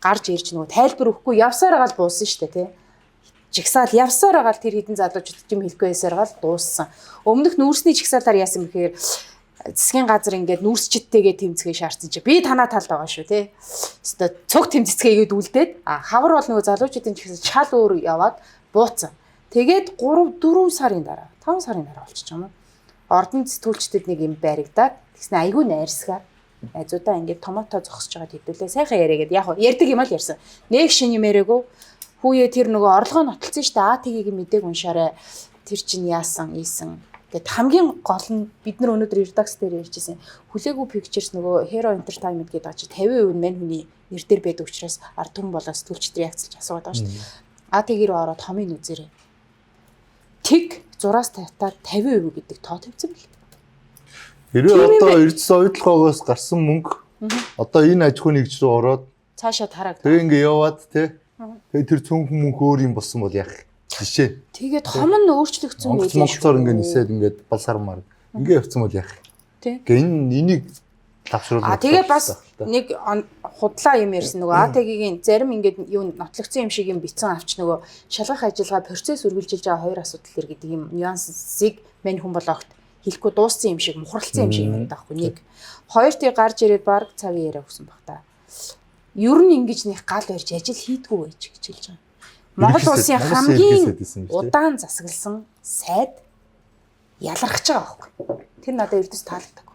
гарч ирж нөгөө тайлбар өгөхгүй явсаар гал буусан шүү дээ тий. Жигсаал явсаар гал тэр хідэн залуучууд юм хэлэхгүй байсаар гал дууссан. Өмнөх нүүрсний жигсаалаар яасан бэхээр засгийн газар ингээд нүүрсчдтэйгээ тэмцгээ шаардсан чи би танаа талд байгаа шүү тий. Өстө цуг тэмцэцгээгээд үлдээд хавар бол нөгөө залуучуудын жигсаал шал өөр яваад бууцсан. Тэгээд 3 4 сарын дараа 5 сарын дараа болчих юм уу? Ордон сэтгүүлчдэд нэг юм баригдаад тэгснэ айгүй найрсгаар найзуудаа ингээд томото зогсож байгаад хэдүүлээ сайхан яриагээд яг ярьдаг юм л ярьсан. Нэг шин юм яриаггүй. Хүүе тэр нөгөө орлогоо нотолсон шүү дээ. АТГ-ийг мэдээг уншаарай. Тэр чинь яасан ийсэн. Гэт хамгийн гол нь бид нар өнөөдөр редакц дээр ярьжсэн. Хүлээгүй pictures нөгөө Hero Entertainment гэдэг очи 50% мань хүний нэр дээр байдаг учраас ард түмэн болоо сэтгүүлчд реакцлж асуугаад байгаа шүү дээ. АТГ руу ороод томын үзээрэй. Тэг 6-аас 50-аар 50% гэдэг тоо тавьсан бэл. Хэрвээ одоо эрдэс ойдлогоогоос гарсан мөнгө одоо энэ аж ахуйн нэгж рүү ороод цаашаа тараад тэгээ ингээ яваад те тэгээ тэр цөөнхөн мөнгө өөр юм болсон бол яах жишээ. Тэгээд том нь өөрчлөгдсөн байх шүү. Монголоор ингээ нисээд ингээ балсармаар ингээ явцсан бол яах. Тэ. Энийг тавшруулах. Тэгээ бас нэг худлаа юм ярьсан нөгөө АТГ-ийн зарим ингээд юу нотлогдсон юм шиг юм битсэн авч нөгөө шалгах ажиллагаа процесс үргэлжилж байгаа хоёр асуудал төр гэдэг юм нюансыг мань хүн болгохт хэлэхгүй дууссан юм шиг мухралцсан юм шиг юм таахгүй нэг хоёр тий гарч ирээд баг цагийн яриа өгсөн баг та. Ер нь ингэж нэг гал барьж ажил хийдгүү байж гэж хэлж байгаа. Монгол улсын хамгийн удаан засагласан сайд ялархаж байгаа байхгүй. Тэр надад ердөөс таалагдав.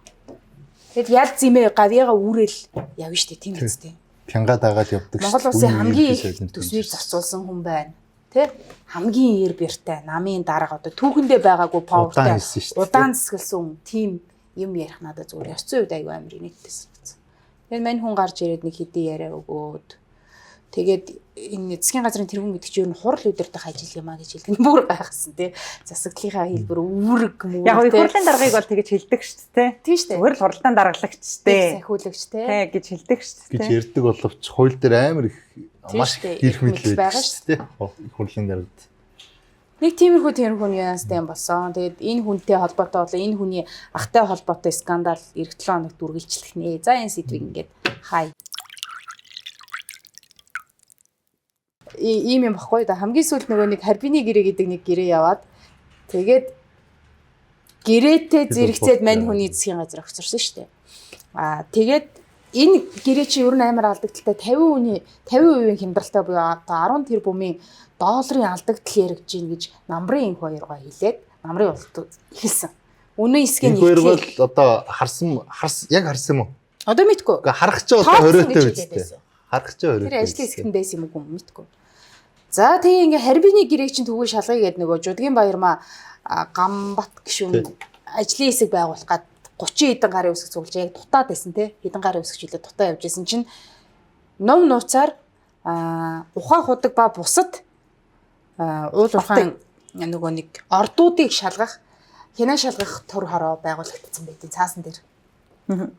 Тэгэд ял зимээ гавьяга үүрэл явна штэ тийм үстэй. Пянга дагаад явдаг. Монгол улсын хамгийн их төсвийг зарцуулсан хүн байна. Тэ? Хамгийн ир бэртэй намын дарга одоо түүхэндээ байгаагүй павертай удаан засагласан тийм юм ярих надад зүгээр ёсцсон үед айгүй амар инээдтэй санагдсан. Тэгээд мань хүн гарч ирээд нэг хэдий яриа өгөөд тэгээд энэ засгийн газрын тэргүүн гэдэг чинь ер нь хурал удирдах ажил юм а гэж хэлдэг. Бүр гайхсан тий. Засаглалынхаа хэлбэр үүрэг мүү. Яг их хурлын даргыг бол тэгэж хэлдэг шүү дээ. Тийм шүү дээ. Зүгээр л хуралдаан даргалагч дээ. Сахиулагч тий. Тий гэж хэлдэг шүү дээ. Гэж ярьдаг боловч хууль дээр амар их маш их мэдл байдаг шүү дээ. Их хурлын даргад. Нэг тиймэрхүү нюанстай юм болсон. Тэгээд энэ хүнтэй холбоотой болоо энэ хүний ахтай холбоотой скандал эх 7 хоногт үргэлжлэх нэ. За энэ сэдвийг ингээд хай. Ийм юм баггүй да хамгийн сүүлд нөгөө нэг харбины гэрээ гэдэг нэг гэрээ яваад тэгээд гэрээтэй зэрэгцээд мань хүний засгийн газар огцорсон шүү дээ. Тэгээд энэ гэрээ чи ер нь амар алдагдaltaй 50% хямдралтай буюу одоо 10 тэрбумын долларын алдагдал яригдж гин гэж намрын инх хоёроо хэлээд намрын улт хэлсэн. Үнэн эсгийн нэг хоёр бол одоо харсан юм уу? Одоо мэдгүй. Харах ч одоо хориотой биз дээ. Харах ч хориотой. Тэр ажлын хэсэгт байсан юм уу мэдгүй. За тэгээ ингээ Харбины гэрээг чинь түгэл шалгая гэдэг нөгөө Жудгийн Баярмаа Гамбат гишүүн ажлын хэсэг байгуулах гад 30 хэдэн гарын үсэг цуглаж яг дутаад байсан те хэдэн гарын үсэг жилээ дутаа явж исэн чинь ном нууцаар ухаан худаг ба бусад уул ухаан нөгөө нэг ордуудыг шалгах хянаа шалгах төр хороо байгуулагдсан байдیں۔ Цаасан дээр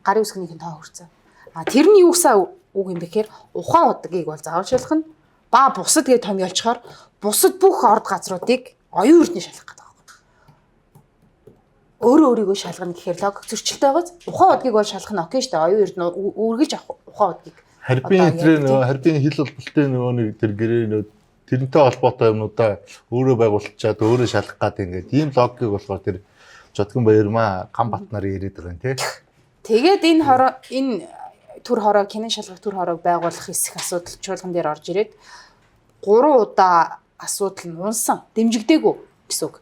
гарын үсгнийхэн тоо хүрсэн. Тэрний юу гэсэн үг юм бэхээр ухаан худагийг бол зааварчилах нь ба бусад гэж томьёолчоор бусад бүх орд газруудыг оюун эрдэнэ шалгах гэдэг. Өөрөө өөрийгөө шалгана гэхээр логик зөрчилтэй байгааз ухаан удгийг бол шалгах нь окей шүү дээ. Оюун эрдэнэ үргэлж авах ухаан удгийг. Харбин эдрээ харбин хил болболтой нөгөө нэг тэр гэрээ нөө тэрнтэй холбоотой юмнуудаа өөрөө байгуулчаад өөрөө шалгах гэдэг ингээд ийм логикийг болохоор тэр Жодгон Баярмаа Гамбат нарын яриад байгаа юм тий. Тэгээд энэ төр хороо хянаа шалгах төр хороог байгуулах хэсэг асуудал чуулган дээр орж ирээд 3 удаа асуудал нь унсан дэмжигдээгүй гэсэн үг.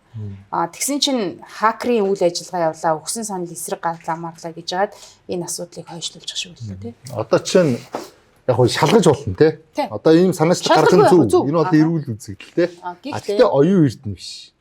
Тэгсэн чинь хакерийн үйл ажиллагаа явлаа, өгсөн санал эсрэг гаргалаа марлаа гэж яагаад энэ асуудлыг хойшлуулчих шиг байлаа тий. Одоо чинь яг хөө шалгаж болно тий. Одоо ийм санаачлал гаргах нь зөв. Энэ бол эрүүл үзэгдэл тий. Гэхдээ оюун эрдэнэ биш.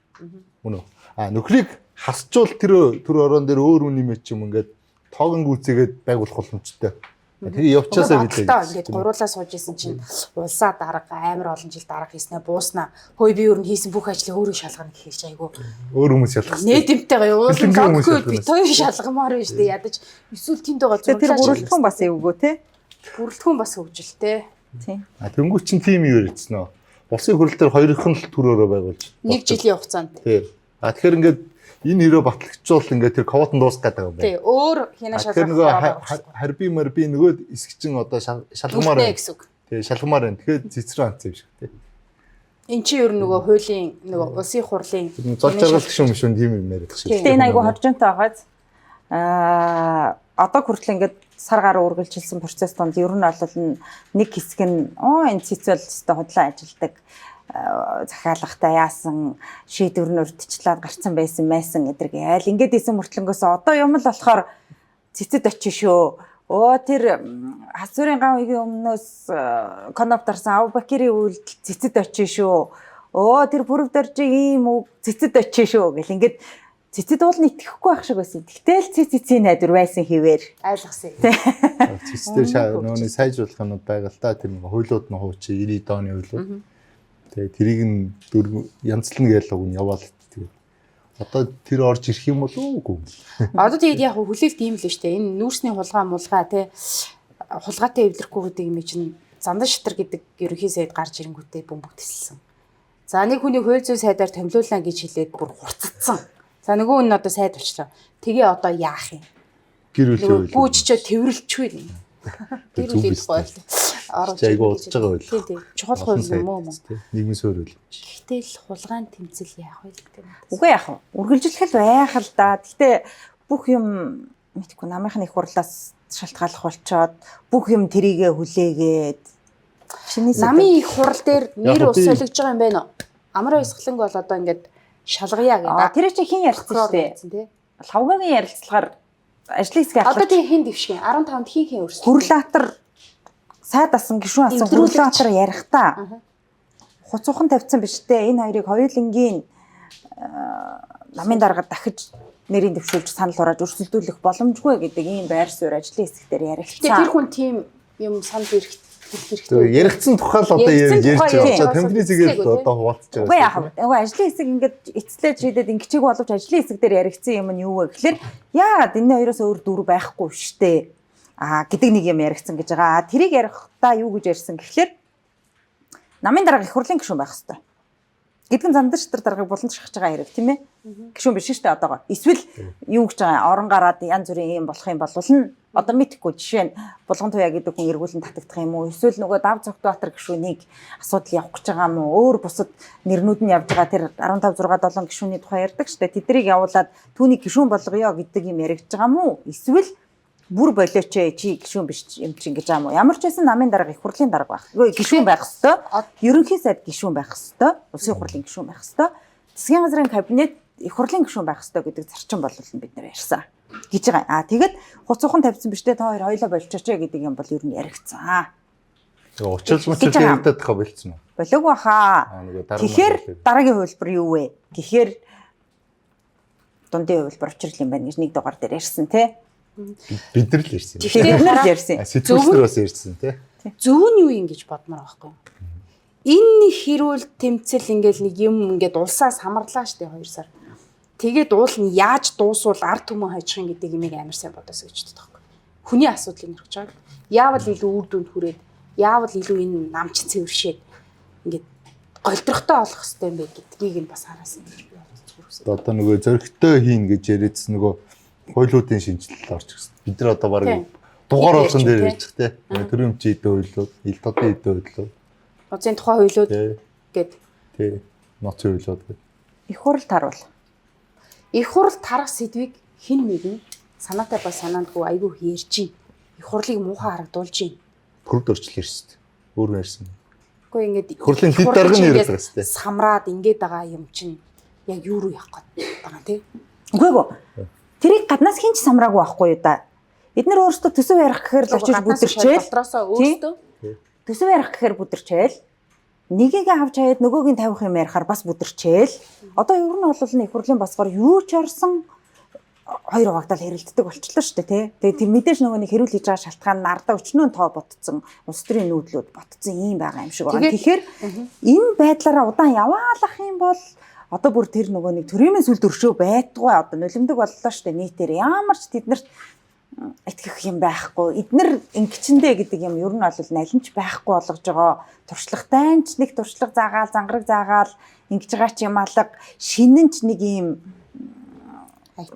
Мөн үү? Нөхрийг хасчвал тэр орон дээр өөр үн нэмэт юм ингээд тоогон гүйцээгээд байгуулах боломжтой. Тэгээ явчаасаа билээ. Ингээд гуруулаа сууж исэн чинь улсаа дарга амар олон жил дарга хийснэ бууснаа. Хөөе би өөр нь хийсэн бүх ажлыг өөрөө шалгана гэхээс айгүй. Өөр хүмүүс шалгах. Нийтэмтэйгээ юу? Би тоёр шалгамаар байна шүү дээ. Ядаж эсвэл тэнд байгаа зурлаа. Тэр бүрэлдэхүүн бас эвгөө те. Бүрэлдэхүүн бас хөгжилтэй. Тийм. Тэнгүүч чинь тим юу ярьсан нөө. Улсын хурал дээр хоёрхан л төрөөрөө байгуулж. 1 жилийн хугацаанд. Тийм. Тэгэхээр ингээд энэ хэрэг батлагчвал ингээд тэр ковотон дуусах гэдэг юм байна. Тий, өөр хянаа шалгах. Тэр нөгөө харби марби нөгөө эсгчин одоо шалгамаар байна. Тий, шалгамаар байна. Тэгэхээр цэцрэн анц юм шиг тий. Эн чи ер нь нөгөө хуулийн нөгөө улсын хурлын зол жаргал гişүн мишүүн тийм юм яриад шиг. Тэгээ энэ айгу хоржонтой байгааз одоо хүртэл ингээд сар гаруй үргэлжилсэн процесс донд ер нь бол нэг хэсэг нь энэ цэцэл өстой худлаа ажилдаг захиалгатай яасан шийдвэр нь урдчлаад гарцсан байсан эдэрг айл ингээд исэн мөртлөнгөөс одоо юм л болохоор цэцэд очиж шүү. Тэр хасварын ган үеийн өмнөөс коноп дарсан Авбакирийн үйлдэл цэцэд очиж шүү. Тэр бүрв дорж ийм үг цэцэд очиж шүү гэл ингээд цэцэд уул нь итгэхгүй байх шиг байсан. Тэгтэл цэцэцийн найдвар байсан хэвээр ойлгосон. Цэцэдэр нөөний сайжруулах юмуд байгаа л та тэр нэг хуйлууд нь хуучи 90 оны хуйлууд. Тэгээ тэрийг нь янзлна гээл үг нь яваал тэгээ. Одоо тэр орж ирэх юм болов уу? Одоо тэгээд яг хүлээлт ийм л шүү дээ. Энэ нүүрсний хулгай тий хулгайтай эвлэрэхгүй гэдэг юм чинь Зандан Шатар гэдэг ерөнхий сайд гарч ирэнгүүтээ бөмбөг тэлсэн. За нэг хүний хууль зүйн сайдаар томилуулна гэж хэлээд бүр хурцдсан. За нөгөө нь одоо сайд болчлоо. Тэгээ одоо яах юм? Гэр бүл бүүжчээ тэрвэрлчихвэ. Гэр бүл бойл. Айгу удаж байгаа байл. Тийм. Чухал хууль юм уу? Нийгмийн суурь байл. Гэтэл хулгайн тэмцэл яах вэ гэдэг юм. Үгүй яах вэ? Үргэлжлэх л байх л да. Гэхдээ бүх юм мэдгүй намынхны их хурлаас шалтгааллах болчоод бүх юм тэрийгэ хүлээгээд намын их хурал дээр нэр ус солигдож байгаа юм байна уу? Амар баясгаланг бол одоо ингээд шалгая гэдэг. Тэр чинь хин ярилцсан шүү дээ. Лавгагийн ярилцлагаар ажлын хэсгээ одоо тийм хин дэвшгэн 15-нд хин өрсөлдөв. Хүрлаатар сайд асан гишүүн асан Хүрлаатар ярих та. Хуцуухан тавьсан биш дээ. Энэ хоёрыг хоёулангийн намын дарга дахиж нэрийн дэвшүүлж санал хурааж өрсөлдүүлэх боломжгүй гэдэг ийм байр суурь ажлын хэсгээр яригдсан. Тэр хүн тийм юм санал ирэх хэрэгтэй. Яригдсан тухай л одоо ярьж байгаа. Тэмдний зэгээр одоо хуваалцаж байгаа. Үгүй ажлын хэсэг ингээд эцлээд шийдээд ингэчиг боловч ажлын хэсэг дээр яригдсан юм нь юу вэ гэхээр яагаад энэ хоёроос өөр дүр байхгүй штэ. Гэдэг нэг юм яригдсан гэж байгаа. Тэрийг ярихдаа юу гэж ярьсан гэхлээр намын дарга их хурлын гишүүн байх хэвээр. Гэдгэн Зандан Шатар даргаыг булан шахаж байгаа хэрэг тийм ээ. Гишүүн биш шүү дээ одоогоо. Эсвэл юу гэж байгаа орон гараад янз бүрийн юм болох юм бол нь одоо мэдхгүй жишээ нь булган туяа гэдэг хүн эргүүлэн татагдах юм уу? Эсвэл нөгөө Дав Цогтбаатар гишүүнийг асуудал явах гэж байгаа юм уу? Өөр бусад нэрнүүд нь явж байгаа тэр 15 6 7 гишүүний тухай ярьдаг шүү дээ. Тэднийг явуулаад түүнийг гишүүн болгоё гэдэг юм яригдж байгаа юм уу? Эсвэл бүр болооч чи гишүүн биш юм чинь гэж байгаа юм уу? Ямар ч байсан намын дарга их хурлын дарга байх. Гишүүн байх хэвээр. Ерөнхий сайд гишүүн байх хэвээр. Улсын хурлын гишүүн байх хэвээр. Засгийн газрын кабинет их хурлын гишүүн байх хэвээр гэдэг зарчим болол нь бид нэр ярьсан гэж байгаа. Тэгээд хуцуухан тавьсан биш дээ та хоёр хоёлоо болчихооч гэдэг юм бол ер нь яригдсан. Тэгээ уучрал мөчл яригдаад тахаа болцсон уу? болоогүй хаа. Тэгэхээр дараагийн хувилбар юу вэ? Гэхээр дундын хувилбар учрал юм байна гэж нэг дугаар дээр ярьсан тий. Бид нар л ярьсан. Тэгэхээр нар ярьсан. Сэтгүүлчнэр бас ярьсан тий. Зөв нь юу юм гэж бодмоор байхгүй. Энэ хэрүүл тэмцэл ингээл нэг юм ингээд улсаас хамарлаа штэ 2 сар. Тэгээд уул нь яаж дуусвал ард түмэн хожих юм гэдэг имийг амар сайн бодосоо гэж боддог байхгүй. Хүний асуудлыг нэрвч байгаа. Яавал илүү үр дүнд хүрээд, яавал илүү энэ намч цэвэршээд ингээд голдрохтой болох хэрэгтэй юм бэ гэдгийг нь бас хараасан гэж би бодсон. Одоо нөгөө зөрөгтэй хийн гэж яриадс нөгөө хуйлуудын шинжилэл орчих гэсэн. Бид нар одоо баг дугаар болгон дээр ярьчих те. Төрийн өмчийн эдийн хуйлууд, ил тодын эдийн хуйлууд. Ноцын тухай хуйлууд гэд. Тий. Ноцын хуйлууд гэд. Их хурал таруул. Их хурал тарах сэдвийг хэн нэгэн санаатай ба санаандгүй айгүй ярьж байна. Их хурлыг муухай харагдуулж байна. Бүрд орчил ярьсан. Өөр ярьсан. Гэхдээ ингээд хурлын хэд дарга нь ярьдаг хэвчээ. Самраад ингээд байгаа юм чинь яг юу руу явах гээд байгаа тий. Үгүй ээ. Тэрийг гаднаас хинч самраагүй байхгүй юу да. Бид нар өөрсдөө төсөв ярих гэхээр л очиж бүдэрчээл. Дотроосоо өөрсдөө төсөв ярих гэхээр бүдэрчээл. Нэгийг авч хаяад нөгөөг нь тавих юм ярихаар бас бүдэрчээл. Одоо ер нь бол их хурлын басгаар юу ч орсон хоёр хуваагдал хэрэлддэг болчихлоо шүү дээ тий. Тэгээд тэр мэдээж нөгөө нэг хэрүүл хийж байгаа шалтгаан нь ардаа өчнөө тоо ботцсон, улс төрийн нүүдлүүд ботцсон юм байгаа юм шиг байна. Тэгэхээр энэ байдлаараа удаан яваалах юм бол одоо бүр тэр нөгөө нэг төрийн сүлд өршөө байдгүй одоо нулимдаг боллоо шүү дээ нийтээр ямар ч тэднэрт итгэх юм байхгүй. Эднэр ингэчэндээ гэдэг юм ер нь бол налинч байхгүй болгож байгаа. Туршлагатай ч нэг туршлага заагаал, зангараг заагаал ингэж байгаа ч юм алга шинэн ч нэг юм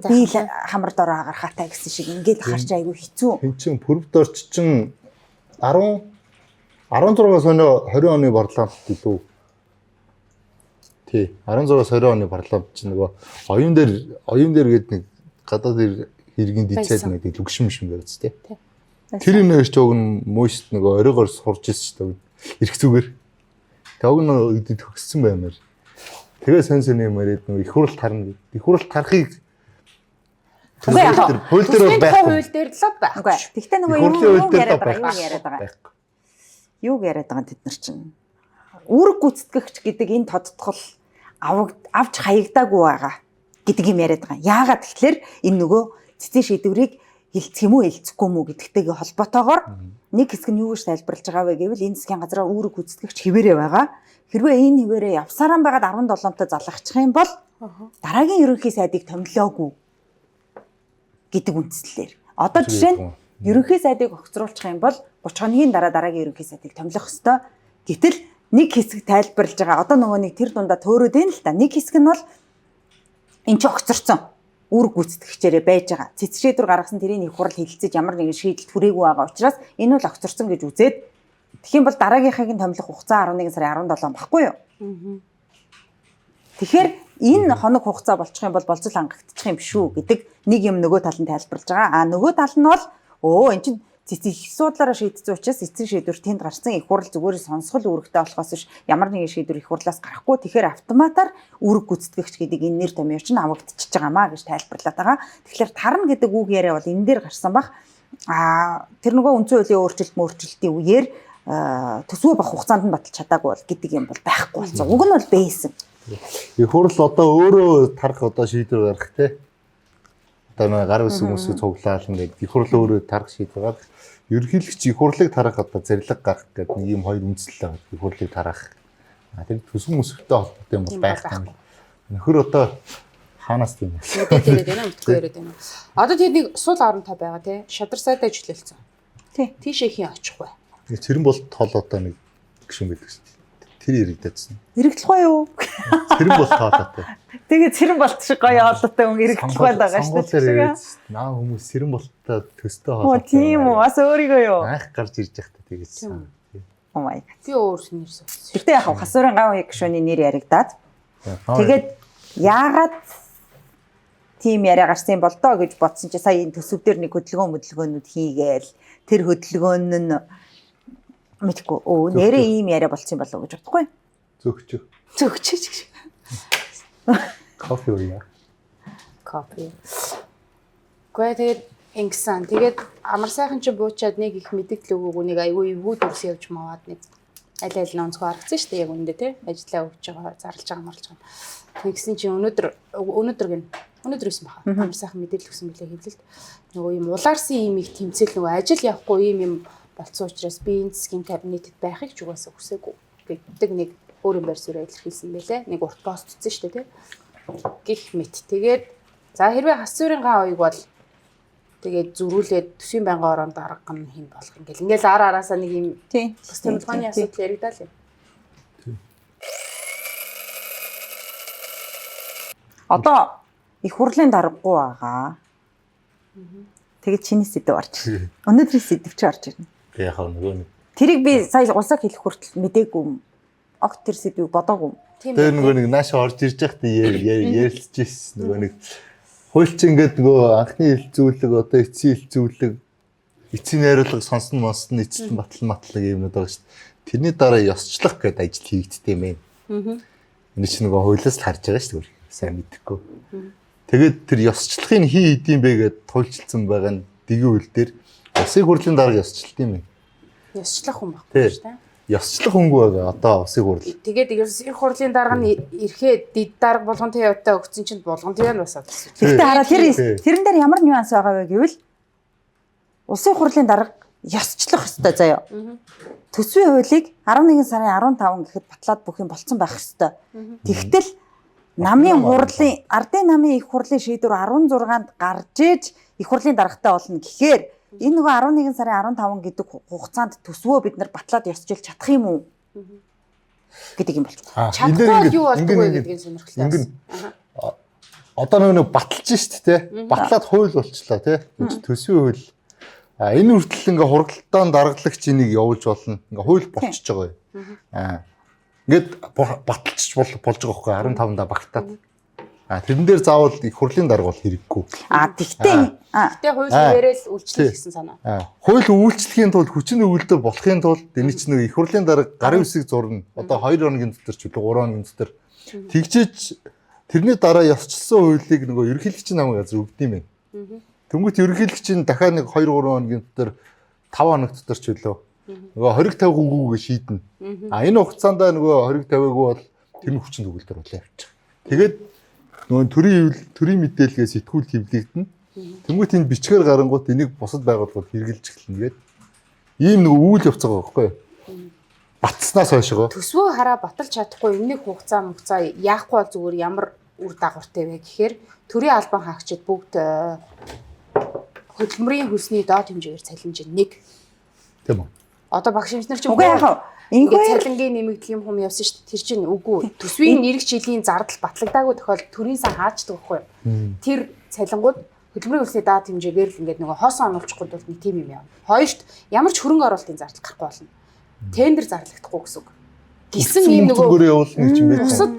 би хамар дороо агархаатай гэсэн шиг ингээд харж айгүй хэцүү. Энд чинь Пүрвд орч чинь 16 сонио 20 оны парламент илүү. Тий, 16 20 оны парламент чинь нөгөө оюун дээр гээд нэг гадаад хэргийн дицээд нэг лүгшин юм байгааз тий. Тэр нэрч уг нь мөст нөгөө оройгоор сурж ирсэн шүү дээ. Ирэх зүгээр. Тэг уг нь идэд төгссөн баймаар. Тэгээ сонь юм яриад нөгөө их хурал тарна гэдэг. Их хурал тарахыг хууль дээр хууль дээр л байхгүй. Тэгтээ нөгөө юу яриад байгаа. Юу яриад байгаа тэд нар чинь. Үүрэг гүйцэтгэгч гэдэг энэ тодтгол авч хаягдаагүй байгаа гэдэг юм яриад байгаа. Яагаад тэгэхээр энэ нөгөө цэцэн шийдвэрийг хилцэх юм уу хилцэхгүй юм уу гэдэгтэйгээ холбоотойгоор нэг хэсэг нь юу гэж тайлбарлаж байгаа вэ гэвэл энэ засгийн газраа үүрэг гүйцэтгэгч хിവэрээ байгаа. Хэрвээ энэ хിവэрээ явсараа байгаад 17-нд залгахчих юм бол дараагийн ерөнхий сайдыг томилоогүй гэдэг үндслээр. Одоо жишээ нь ерөнхий сайдыг огцруулах юм бол 30 хоногийн дараа дараагийн ерөнхий сайдыг томилох ёстой. Гэтэл нэг хэсэг тайлбарлаж байгаа. Одоо нөгөө нэг тэр дундаа төөрөөд байна л та. Нэг хэсэг нь бол эн чинь огцорсон. Үүрэг гүйцэтгэгчээрээ байж байгаа. Цэц шийдвэр гаргасан тэрийн их хурал хилцэж ямар нэгэн шийдэлт хүрээгүй байгаа учраас энэ бол огцорсон гэж үзээд тэгэх юм бол дараагийнхыг нь томилох хугацаа 11 сарын 17 баггүй юу? Тэгэхээр энэ хоног хугацаа болчих юм бол болцол хангагдчих юм биш үү гэдэг нэг юм нөгөө тал нь тайлбарлаж байгаа. Нөгөө тал нь бол эн чинь цэцэг их судлаараа шийдсэн учраас эцсийн шийдвэр тэнд гарсан их хурал зүгээр сонсгол үүрэгтэй болохоос биш ямар нэгэн шийдвэр их хурлаас гарахгүй тэгэхээр автоматар үүрэг гүйцэтгэгч гэдэг энэ нэр томьёо чинь авагдчихж байгаамаа гэж тайлбарлаад байгаа. Тэгэхээр тарна гэдэг үг яриа бол энэ дээр гарсан бах. Тэр нөгөө үндсэн хуулийн өөрчлөлтийн үеэр төсвөө бах хугацаанд нь баталж чадаагүй бол гэдэг юм бол байхгүй болсон. Уг нь бол бэйсэн. Их хурал одоо өөрөө тарах одоо шийдвэр гаргах те. Одоо гар үс хүмүүсийг цуглаал ингээд их хурал өөрөө тарах шийдвэр гаргах. Ерөнхийлөгч их хурлыг тарах одоо зэрлэг гаргах гэдэг нэг юм хоёр үндслэл байгаа. Их хурлыг тарах. Тэр төсвөн өсөлттэй холбоотой юм бол байх юм. Нөхөр одоо хаанаас тийм бэ? Тэгээд байна утгагүй яриад байна. Одоо тэр нэг сул оронтой байгаа тий. Шадар сайдаа жилэлцэн. Тий. Тийшээ хин очих вэ? Цэрэн болт тол одоо нэг гişүн байдаг шүү дээ. Тэр иргэдэдсэн. Иргэдлэхгүй юу? Цэрэн болт тоолоотой. Тэгээд цэрэн болт шиг гоё хоолойтой хүн иргэдлэхгүй байгаа шүү дээ. Наа хүмүүс цэрэн болттой төстэй хоолойтой. Тийм үү? Бас өөрийгөө юу? Айх гарч ирж байхдаа тэгээс. Oh my god. Би өөр нэр сонсон. Тэгтээ яг хасуурын гав гişүний нэр яригадаад. Тэгээд яагаад тийм яриа гарсан бол доо гэж бодсон чи сая энэ төсөв дээр нэг хөдөлгөөнүүд хийгээл тэр хөдөлгөөн нь мэдгүй нэрээ ийм яриа болцсон болов уу гэж бодохгүй. Зөгч. Кофе уу? Кофе. Тэгээд ингэсэн. Тэгээд амар сайхан чи буучаад нэг их мэдээлэл өгөөгүй нэг аюу эвгүй дүрс явж маваад нэг аль аль нь онцгой харагдсан шүү дээ яг үүндээ тий ажиллаа өгч байгаа зарлж байгаа марлж байгаа. Тэгсэн чинь өнөөдөр байсан баха. Амар сайхан мэдээлэл өгсөн билээ хэвлэлд. Нөгөө юм улаарсан юм их тэмцэл нөгөө ажил явахгүй юм болцсон учраас би энэ засгийн кабинетэд байхыг ч угаасаа хүсээгүй гэдэг нэг өөр юм байр суурь илэрхийлсэн байлээ. Нэг урт пост утсан шүү дээ тий. Гэх мэт. Тэгээд за хэрвээ хас зүрийн гаавыг бол тэгээд зөрүүлээд төсвийн байнгын ороонд дарга нь хэн болох юм гэл. Ингээл араасаа нэг юм систем болгоны асуудал яригдал юм. Одоо их хурлын даргагүй байгаа. Тэгээд чиний сэдв орж. Өнөөдрийн сэдв чи орж ирнэ. Яг нөгөө нэг. Тэрийг би сая улсаа хэлэх хүртэл мэдээгүй. Огт тэр сэдвийг бодоогүй. Тэр нөгөө нэг наашаа орж ирж байхдаа ярилцж ирсэн нөгөө нэг хуульч ингээд нөгөө анхны хилцүүлэг одоо эцсийн хилцүүлэг эцсийн найруулга сонсон монсон эцэстэн батлаг юмнууд байгаа шүү дээ. Тэрний дараа ёсчлох гэдэг ажил хийгддэг юм ээ. Энэ чинь нөгөө хуулиас л харж байгаа шүү дээ. Сайн мэдэхгүй. Тэгээд тэр ёсчлохын хий идэм бэ гэд туйлчилсан байгаа нь дэгийн үйл дээр Улсын хурлын дарга ёсчлт юм ээ. Ёсчлох хүн баггүй шүү дээ. Ёсчлох хөнгөө байгаа одоо Улсын хурл. Тэгээд Улсын хурлын дарга нь ирэхэд дид дарга болгон тавьтаа өгсөн чинь болгон тавь нь басаад. Гэхдээ хараа тэрэн дээр ямар нюанс байгаа вэ гэвэл Улсын хурлын дарга ёсчлох ёстой заяа. Төсвийн хуулийг 11 сарын 15 гэхэд батлаад бүх юм болцсон байх ёстой. Тэгтэл намын хурлын ардын намын их хурлын шийдвэр 16-нд гарч ээж их хурлын даргатай болно гэхээр энэ нөгөө 11 сарын 15 гэдэг хугацаанд төсвөө бид нар батлаад ёсчилж чадах юм уу гэдэг юм болж байна. Чадахгүй юу болдог вэ гэдгийг сонирхолтой. Одоо нөгөө баталж шít те. Батлаад хууль болчлаа те. Төсвийн хууль. Энэ хүртэл ингээ хургалтаан даргалагч энийг явуулж болно. Ингээ хууль болчихж байгаа юм. Ингээд баталчих болж байгаа байхгүй 15-да багтаад. Тэрэн дээр заавал их хурлын дарга бол хэрэггүй. Тэгтээ хууль яриад үйлчлэх гэсэн санаа. Хууль үйлчлэхийн тулд хүчин өгүүлбэр болохын тулд энэ чинь их хурлын дарга гарын үсийг зурна. Одоо 2 хоногийн дотор ч үгүй 3 хоногийн дотор тэгжээж тэрний дараа ёсчилсан хуулийг нөгөө ерөнхийлөгчийн намын газар өгд юм байна. Тэнгүүт ерөнхийлөгч нь дахиад нэг 2 3 хоногийн дотор 5 хоног дотор ч үлээ. Нөгөө 20 50 гүгүүгээ шийднэ. Энэ хугацаанд нөгөө 20 50-аагүй бол тэр хүчин өгүүлбэр болоо явчих. Тэгээд нөгөө төрийн мэдээлэлээс сэтгүүл хэвлэгдэнэ. Тэнгүүт энэ бичгээр гарангуут энийг бусад байгууллагууд хэрэгжилж эхэлнэ гээд ийм нэг үйл явц байгаа байхгүй юу? Батснаас хойшоо. Төсвөө хараа баталж чадахгүй өмнөх хугацаа яахгүй бол зүгээр ямар үр дагавартай вэ гэхээр төрийн албан хаагчид бүгд хөдөлмөрийн хөлсний доод хэмжээгээр цалинж нэг. Тийм үү? Одоо багш инженер ч үгүй яах вэ? Ингээд цалингийн нэмэгдэл юм явсан шүү дээ. Тэр чинь үгүй. Төсвийн нэрэг жилийн зардал батлагдаагүй тохиолдолд төрийн сан хаачдаг байхгүй юу? Тэр цалингууд хөдөлмөрийн хөлсний доод хэмжээгээр л ингээд нөгөө хоос оруулчихгүй бол нэг тийм юм явна. Хоёрт ямар ч хөрөнгө оруулалтын зардал гарахгүй болно. Тендер зарлагдахгүй гэсэн үг. Гисэн ийм нөгөө явуулна юм байна. Бусад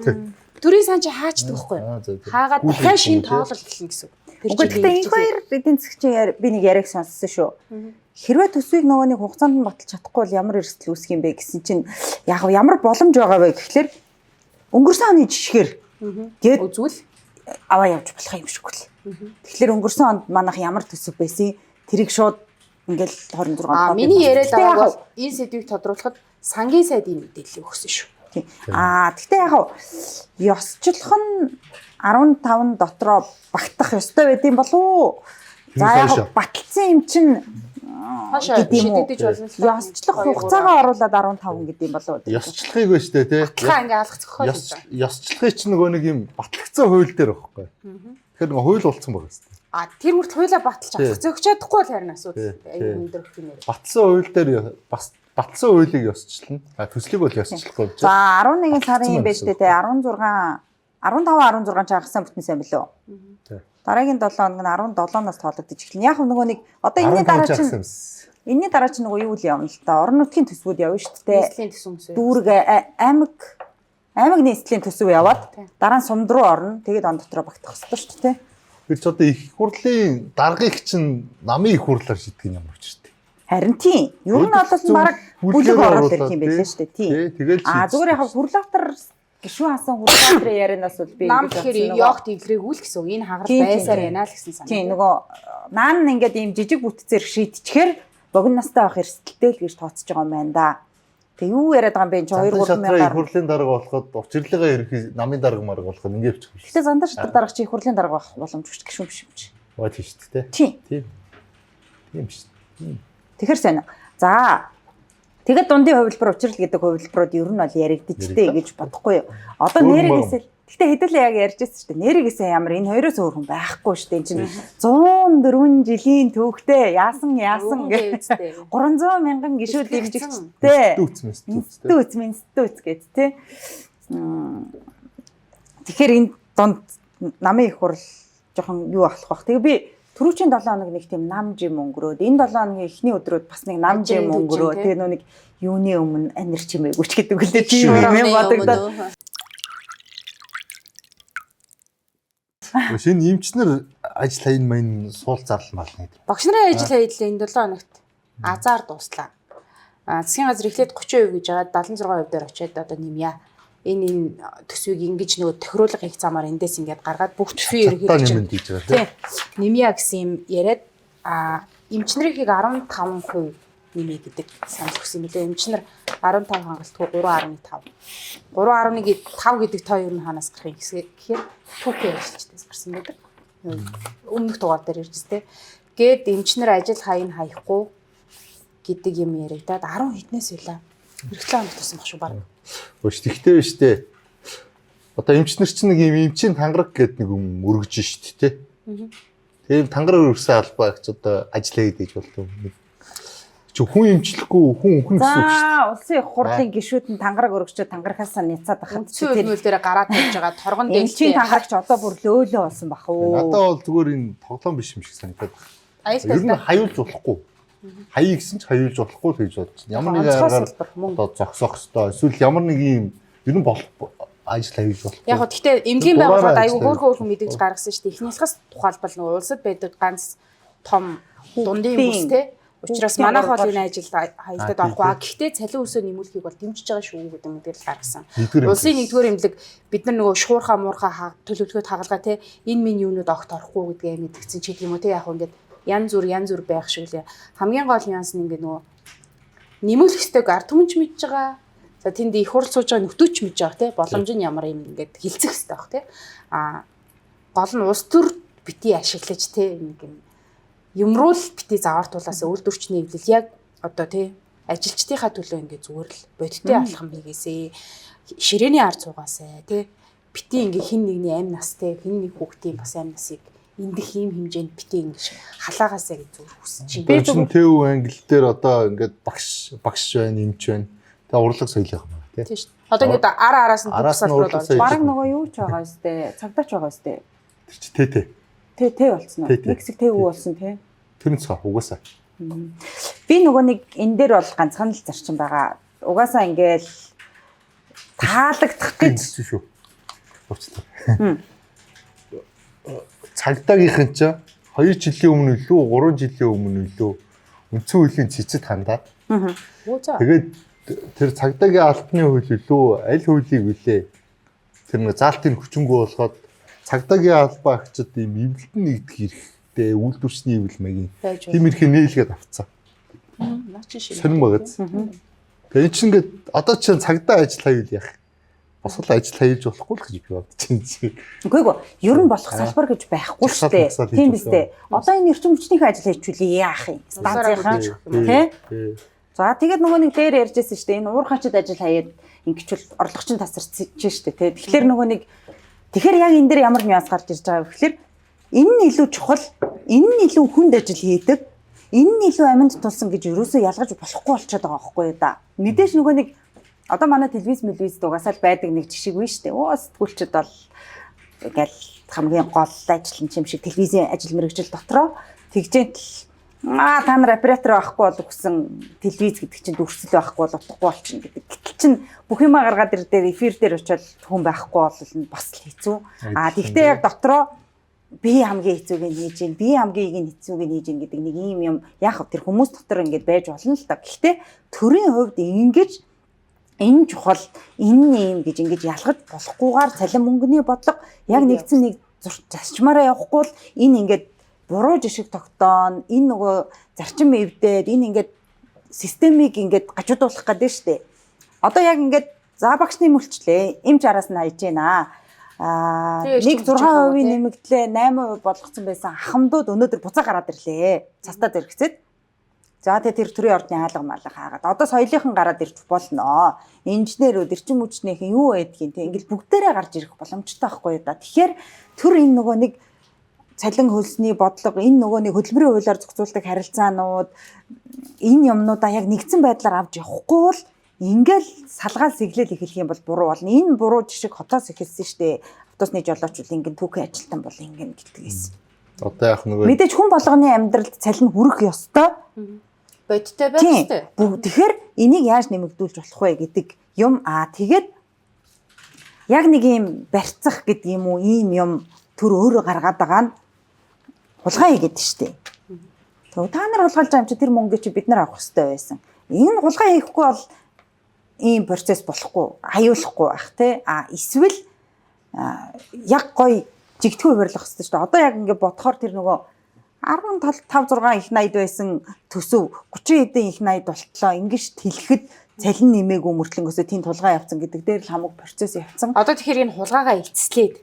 төрийн сан чи хаачдаг байхгүй юу? Хаагаад дахиад шин тоолол хэлнэ гэсэн үг. Гэхдээ энэ хоёр эдийн засгийн би нэг яриаг сонссон шүү. Хэрвээ төсвийг нөгөө нэг хугацаанд нь баталж чадахгүй бол ямар эрсдэл үүсэх юм бэ гэсэн чинь яг ямар боломж байгаа вэ гэхлээр өнгөрсөн оны жишгээр гээд үзвэл аваа явж болох юм шиггүй л. Тэгэхээр өнгөрсөн онд манайх ямар төсөв байсан тэрийг шууд ингээл 26 миний яриад байгаа бол энэ сэдвийг тодруулахад сангийн сайдын мэдээлэл өгсөн шүү. Гэхдээ яг ёсчлох нь 15 дотроо багтах ёстой байд юм болов уу? За яг баталсан юм чинь шийдэж болно. Ёсчлох хугацаагаа оруулаад 15 гэдэг юм болов уу? Ёсчлохыг ба штэ тий. Баталгаа ингээ алгах зохиол. Ёсчлохыг чинь нөгөө нэг юм батлагдсан хууль дээр байхгүй. Тэгэхээр нөгөө хууль болцсон байгаа штэ. Тэр хүртэл хуулиа баталж авах зөгч чадахгүй л харин асуудал. Өндөр гэх юм. Батлсан хууль дээр бас батлсан хуулийг ёсчлно. Төслийг бол ёсчлохгүй. За 11 сарын юм байж тээ 16 15 16 чагсан бүтэн сайн билүү? Дараагийн 7 хоног нь 17-наас тоологдож эхэлнэ. Яг нөгөө нэг одоо энэний дараа чинь нөгөө юу л явна л та. Орон нутгийн төсвүүд явна шүү дээ. Нийслэлийн төсөв. Дүүрэг аймаг нийслэлийн төсөв яваад дараа нь сумд руу орно. Тэгээд он дотроо багтах хэрэгтэй шүү дээ. Тэр ч одоо их хурлын даргаыг чинь намын их хурлаар шийдэх юм ямар ч шүү дээ. Харин тийм. Ер нь бол баг бүлэг ороод ирэх юм байлээ шүү дээ. Тийм. Зүгээр яг хурлаатар гишүүн хасан хурлаатар ярианаас бол би нам гэхээр ёгт эвлэрээгүй л гэсэн үг. Энэ хагарал байсаар байна л гэсэн санаа. Тийм нөгөө наан ингээд ийм жижиг бүтцээр шийдчихээр богино настай байх эрсдэлтэй л гэж тооцож байгаа юм байна да. Тэг юу яриад байгаа юм бэ? Чи 2-3 мянгаар. их хурлын дарга болоход учирлыгаа ерхий намын дарга марга болох нь ингээд бичих. Гэтэ зандар шатар дарга чи их хурлын дарга байх боломжгүй гişүн биш юм чи. Оо тийм шүү дээ. Тийм. Тийм шүү. Тэгэхэр сайн. За тэгэд дундын хувилбар учрал гэдэг хувилбарууд ер нь бол яригдчихтэй гэж бодохгүй юу. Одоо нэрийгээсээ гэтээ хэдүүлээ яг ярьжсэн шүү дээ. Нэрийгээсээ ямар энэ хоёроос өөр хүн байхгүй шүү дээ. Энэ чинь 104 жилийн төвхтэй яасан гэж 300 мянган гишүүд дэмжигчтэй. Стүүц гэж тий. Тэгэхээр энэ донд намын их хурл жоохон юу ахлах бах. Тэгээ би түрүүчийн 7 хоног нэг тийм нам жим өнгөрөөд энэ 7 хоногийн эхний өдрүүд бас нэг нам жим өнгөрөө. Тэгээ нөө нэг юуны өмнө анир чимээгүйч гэдэг үлээ тийм юм бодогдоод. Шинэ эмчнэр ажил хайн мань суул зарлал мална гэдэг. Багш нарын ажил хийлээ энэ 7 хоногт азар дуслаа. Засгийн газар эхлээд 30% гэж байгаа 76% дээр очиад одоо нэмье. Энэ төсвийг ингэж нөгөө тохируулга хийх замаар эндээс ингээд гаргаад бүх төсвийн ерөнхийдөө тийм нэмье гэсэн юм яриад эмчнэрийг 15% нэмье гэдэг санал өгсөн юм лээ. Эмчнэр 15 хангалтгүй 3.5. 3.5 гэдэг тоо ер нь хаанаас гарах юм гэхээр түүхээ ярьжтэй гарсан байдаг. Өмнөх дугаар дээр ярьжтэй. Гээд эмчнэр ажил хаяхгүй гэдэг юм яригадад 10 хэднээс үлээ. Хэрэглээ хоног тусан баг шүү баг. Өш тэгтэй биш дээ. Одоо эмчнэр чинь нэг юм эмчийн тангараг гэдэг нэг юм өргөж штт те. Тэгээд тангараг өргөсөн албаа гэж одоо ажиллая гэж болов. Чи хүн эмчлэхгүй хүн өхөн гэсэн үг шүү. За улсын их хурлын гишүүд нь тангараг өргөчөө тангарахаас няцаад байхад тэр хөлмөл дээр гараад тавьж байгаа торгон дээлчийн тангарагч одоо бүр лөөлөө болсон бах уу. Надад бол зүгээр энэ тоглоом биш юм шиг санагдаад байна. Ер нь хаюулж болохгүй. Хаяа гэсэн ч хаюулж болохгүй л гэж бодож байна. Ямар нэг аргаар одоо зогсоох ёстой. Эсвэл ямар нэг юм ер нь болох ажил хаяулж болохгүй. Яг гоо гэхдээ эмнэлгийн байгууллагад аюу хөөрхөн мэдээж гаргасан шүү дээ. Эхнийхээс тухайлбал нөгөө улсад байдаг ганц том дундын бүс те. Учираас манайх бол энэ ажилд хаягдаад орохгүй. Гэхдээ цалин өсөө нэмүүлэхийг бол дэмжиж байгаа шүү гэдэг мэдээлэл гаргасан. Улсын нэгдүгээр эмнэлэг бид нар нөгөө шуурхаа муурхаа төлөвлөгөөд хагалгаа те энэ минь юунууд огт орохгүй гэдгээ мэдгдсэн ч гэдэг юм уу те яг ингээд янз бүр байх шиг лээ. Хамгийн гол нюанс нь ингээд нөгөө нэмүүлэх ёстойг ард түмэнч мэдж байгаа. За тэнд их хурл сууж байгаа нөтөөч мэдж байгаа те боломж нь ямар юм ингээд хилцэх ёстой баг те. Гол нь улс төр бити ашиглаж те нэг юмруул бити заваартуулаас үйлдвэрчний эвлэл яг одоо те ажилчдынхаа төлөө ингээд зүгээр л бодиттой алхам хийгээсэ. Ширээний ард цугаасаа те бити ингээд хин нэгний амь настай хин нэг хүүхдийн бас амь насыг эндих ийм хэмжээнд бити ингэж халаагаасаа гэж зүгээр хүсэж байна. Би чинь ТВ англи дээр одоо ингээд багш байна, эмч байна. Тэгээ урлаг соёлынх юм байна тийм шүү. Одоо ингээд араас нь тусалбар болж баг нөгөө юу ч байгаа өстэй, цагдаач байгаа өстэй. Тэр чи тэ. Тэ болсон уу? Нэг хэсэг ТВ болсон тий. Тэр нь цаа угаасаа. Би нөгөө нэг энэ дээр бол ганцхан л зарчим байгаа. Угаасаа ингээл таалагдах гэж шүү. Уцтай. Цагдаагийнхан ч 2 жилийн өмнө лөө 3 жилийн өмнө лөө үндсэн хуулийн цэцэд хандаад. Тэгээд тэр цагдаагийн албаны хууль лөө аль хуулийг вүлээ. Тэр нэг заалтын хүчингү болоход цагдаагийн албаа агчид ийм эвлэлтэн нэгдэх хэрэгтэй үйлдвэрчний эвлэл маягийн тийм ирэхээ нээлгээд авцсан. Сонин багц. Тэгээд чинь ингээд одоо чинь цагдаа ажил хаяул яах. Босол ажил хаяж болохгүй л гэж би бодож байна. Үгүй ер нь болох салбар гэж байхгүй шүү дээ. Тийм биз дээ. Одоо энэ эрчим хүчнийхээ ажил хийчихвэл яах юм? Станцынхаа тий. За тэгээд нөгөө нэг дээр ярьжсэн шүү дээ. Энэ уурхачд ажил хаяад ингэчвэл орлогочин тасарч шүү дээ тий. Тэгэхээр нөгөө нэг тэгэхээр яг энэ дээр ямар нюанс гарч ирж байгаа вэ гэхээр энэ нь илүү чухал, энэ нь илүү хүнд ажил хийдэг, энэ нь илүү аминд тулсан гэж юусоо ялгаж болохгүй болчиход байгаа байхгүй юу да. Мэдээж нөгөө нэг одоо манай телевиз дугасаал байдаг нэг жишээ биш үү? Сэтгүүлчд бол ингээл хамгийн гол ажил юм шиг телевизийн ажил мэргэжил дотроо тэгжээд та нар оператор байхгүй бол өгсөн телевиз гэдэг чинь дүрсэл байхгүй бол утгагүй болчихно гэдэг. Гэтэл чинь бүх юмаа гаргаад дээр эфир дээр очиод хүн байхгүй бол бас л хэцүү. Тэгтээ яг дотроо би хамгийн хэцүүг нь хийж гин, би хамгийн хэцүүг нь хийж гин гэдэг нэг юм яг тэр хүмүүс дотор ингээд байж болно л та. Гэхдээ төрийн хувьд ингэж энэ чухал энэ юм гэж ингэж ялгаж болохгүйгээр цалин мөнгөний бодлого яг нэгдсэн нэг засчмаараа явахгүй л энэ ингээд буруу жишг тогтоон энэ нөгөө зарчим эвдээд энэ ингээд системийг ингээд гажуудуулах гэдэг нь шүү дээ. Одоо яг ингээд за багшны мөлчлээ. Эмч араас нь хайж байна. Нэг 6% нэмэгдлээ 8% болгоцсон байсан ахмадууд өнөөдөр буцаа гараад ирлээ. Цастаа зэрэгцээд. За тэр төрийн ордны хаалга малга хаагаад. Одоо соёлынхан гараад ирж болно. Инженерүүд, эрчим хүчнийхэн юу байдгийг тийм ингээд бүгдээрээ гарч ирэх боломжтой байхгүй да. Тэгэхээр төр энэ нөгөө нэг цалин хөлсний бодлого, энэ нөгөө нэг хөтөлбөрийн хуулиар зохицуулдаг харилцаанууд энэ юмнуудаа яг нэгдсэн байдлаар авч явахгүй бол ингээл салгаал сэглэл эхлэх юм бол буруу болно. Энэ буруу жишг хотоос эхэлсэн шүү дээ. Автобусны жолоочвол ингээд түүхэн ажилтан бол ингээд гэлтгийсэн. Одоо яг нөгөө мэдээж хүн болгоны амьдралд цалин хүрэх ёстой. Бодтой байх ёстой. Тэгэхээр энийг яаж нэмэгдүүлж болох вэ гэдэг юм тэгээд яг нэг юм барьцах гэдэг юм уу ийм юм төр өөрөө гаргаад байгаа нь хулгай хийгээд штэ. Тэгвэл та нар хулгайлж байгаа юм чи тэр мөнгө чи бид нар авах хэрэгтэй байсан. Энэ хулгай хийхгүй бол ийм процесс болохгүй, аюулахгүй байх те. Эсвэл яг гоё жигтгүү барилгах хэрэгтэй шүү дээ. Одоо яг ингээд бодохоор тэр нөгөө 15 6 их 80 байсан төсөв 30 хэдэн их 80 болтлоо. Ингэж тэлэхэд цалин нэмээгүй мөртлөнгөөсөө тийм тулгай явцсан гэдэг дээр л хамаг процесс явцсан. Одоо тэгэхээр энэ хулгайгаа эцэслээд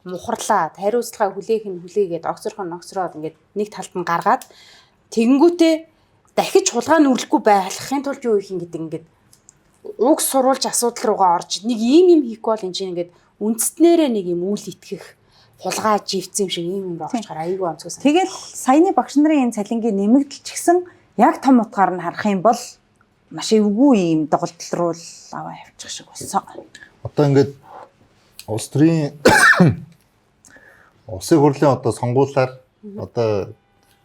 мухарлаад хариуцлага хүлээгээд огцроод ингээд нэг талд нь гаргаад тэгэнгүүтээ дахиж хулгай нүрлэхгүй байхын тулд юу хийх гэдэг ингээд уг сурвалж асуудал руугаа орж нэг ийм хийхгүй бол энэ чинь ингээд үндснээрээ нэг юм үйл итгэх хулгай живцсэн юм шиг ийм болчихоор аюулгүй онцгойсон. Тэгэл саяны багш нарын энэ цалингийн нэмэгдэлч гисэн яг том утгаар нь харах юм бол маш эвгүй ийм доголдол руу л аваа явчих шиг болсон. Одоо ингээд улс төрийн улсын хурлын одоо сонгуулиар одоо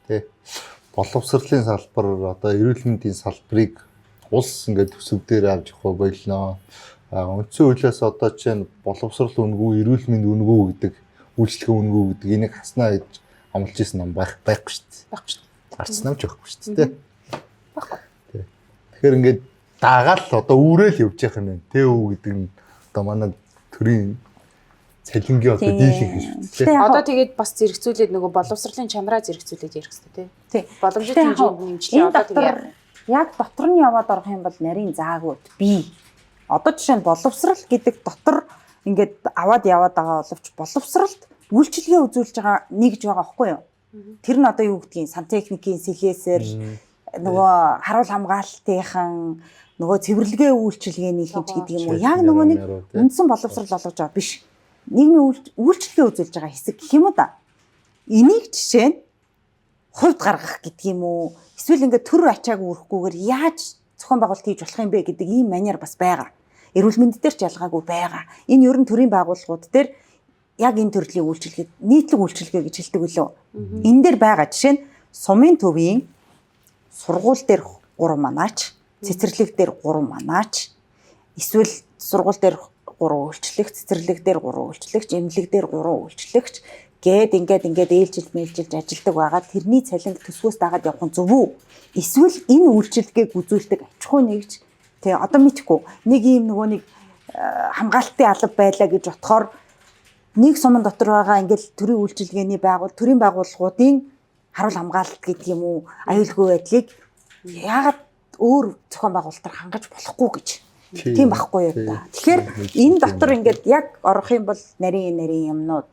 тий боловсролын салбар одоо эрүүл мэндийн салбарыг улс ингээд төсөв дээр авч явах болноо. Үндсэн хуулиас одоо чинь боловсрол үнгүй, эрүүл мэнд үнгүй гэдэг үйлчлэгээ үнгүй гэдэг энийг хаснаа гэж амлаж ирсэн ном байхгүй шүү дээ. Байхгүй шүү дээ. Гарцсан юм ч байхгүй шүү дээ. Байхгүй. Тэгэхээр ингээд дагаал одоо үүрэл явж явах юм байна. Тэ үү гэдэг нь одоо манай төрийн цалингийн одоо дийлэх юм шүү дээ. Одоо тэгээд бас зэрэгцүүлээд нөгөө боловсролын чанараа зэрэгцүүлээд ярих хэрэгтэй тий. Боломжит хэмжээнд нэмжлээ. Одоо тэгээд яг дотор нь яваад орох юм бол нарийн заагууд бий. Одоо жишээ нь боловсрал гэдэг дотор ингээд аваад яваад байгаа боловч боловсралд үйлчилгээ үзүүлж байгаа нэгж байгаа байхгүй юу? Тэр нь одоо юу гэдгийг сантехникийн сэлээсэр нөгөө харуул хамгаалтынхан нөгөө цэвэрлэгээ үйлчилгээний хинч гэдэг юм уу? Яг нөгөө нэг үндсэн боловсрал болгож байгаа биш. Нийгмийн үйлчилгээ үзүүлж байгаа хэсэг гэх юм уу да? Энийг жишээ нь хувьд гаргах гэдэг юм уу? Эсвэл ингээд төр ачааг үүрхгүйгээр яаж зохион байгуулалт хийж болох юм бэ гэдэг ийм маниар бас байгаа. Эрүүл мэнд дээр ч ялгаагүй байгаа. Энэ ерөн төрийн байгууллагууд дээр яг энэ төрлийн үйлчилгээ, нийтлэг үйлчилгээ гэж хэлдэг үлээ. Энэ дээр байгаа жишээ нь сумын төвийн сургууль дээр 3 манаач, цэцэрлэг дээр 3 манаач, эсвэл сургууль дээр 3 үйлчлэгч, цэцэрлэг дээр 3 үйлчлэгч, эмнэлэг дээр 3 үйлчлэгч гээд ингээд ээлжилж ажилдаг байгаа. Тэрний цалинг төсвөөс дагаад явах нь зөв үү? Эсвэл энэ үйлчилгээг үзүүлдэг аж ахуй нэгж тэгээ одоо мэдхгүй нэг ийм нөгөө нэг хамгаалтын алба байлаа гэж бодохоор нэг сумын дотор байгаа ингээл төрийн үйлчилгээний төрийн байгууллагуудын харуул хамгаалалт гэдэг юм уу аюулгүй байдлыг яагаад өөр зохион байгуулалтаар хангаж болохгүй гэж тийм байхгүй юу та. Тэгэхээр энэ дотор ингээд яг орох юм бол нарийн юмнууд.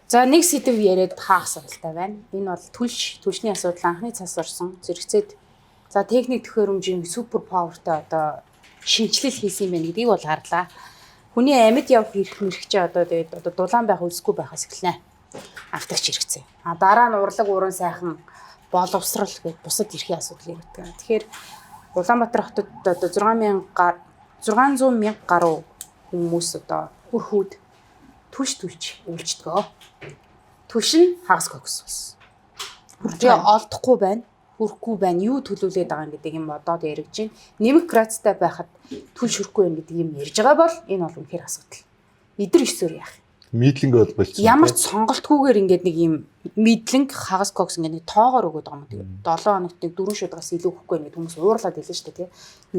За нэг сэдв яриад хаах асуудалтай байна. Энэ бол түлшний асуудал анхны цас орсон зэрэгцээд за техник төхөөрөмжийн супер павертай одоо шинжилэл хийсэн юм байна гэдгийг бол харлаа. Хүний амьд явах эрх мэрэгчээ одоо тэгээд дулаан байх үлсгүй байхаас эхэлнэ. Автагч хэрэгцээ. Дараа нь урлаг уран сайхан боловсрал гэж бусад эрхийн асуудал яригддаг. Тэгэхээр Улаанбаатар хотод одоо 600 мянга гаруй хүмүүс одоо хүрхүүд түлж үйлчдэг. Түлш нь хагас кокс байсан. Хүрээ олдохгүй байна, хүрхгүй байна, юу төлөвлөд байгаа гэдэг юм бодоод яригж байна. Нэмэг градустай байхад түлш хүрхгүй байна гэдэг юм ярьж байгаа бол энэ бол үнэхээр асуудал. Идэр өсөөр яах. Мидлинг бол болчихсон. Ямар ч сонголтгүйгээр ингээд нэг юм мидлинг хагас кокс ингээд тоогоор өгöd байгаа юм. 7 хоногт 4 шударгаас илүү өгөхгүй нэг хүмүүс уурлаад хэлсэн шүү дээ, тийм.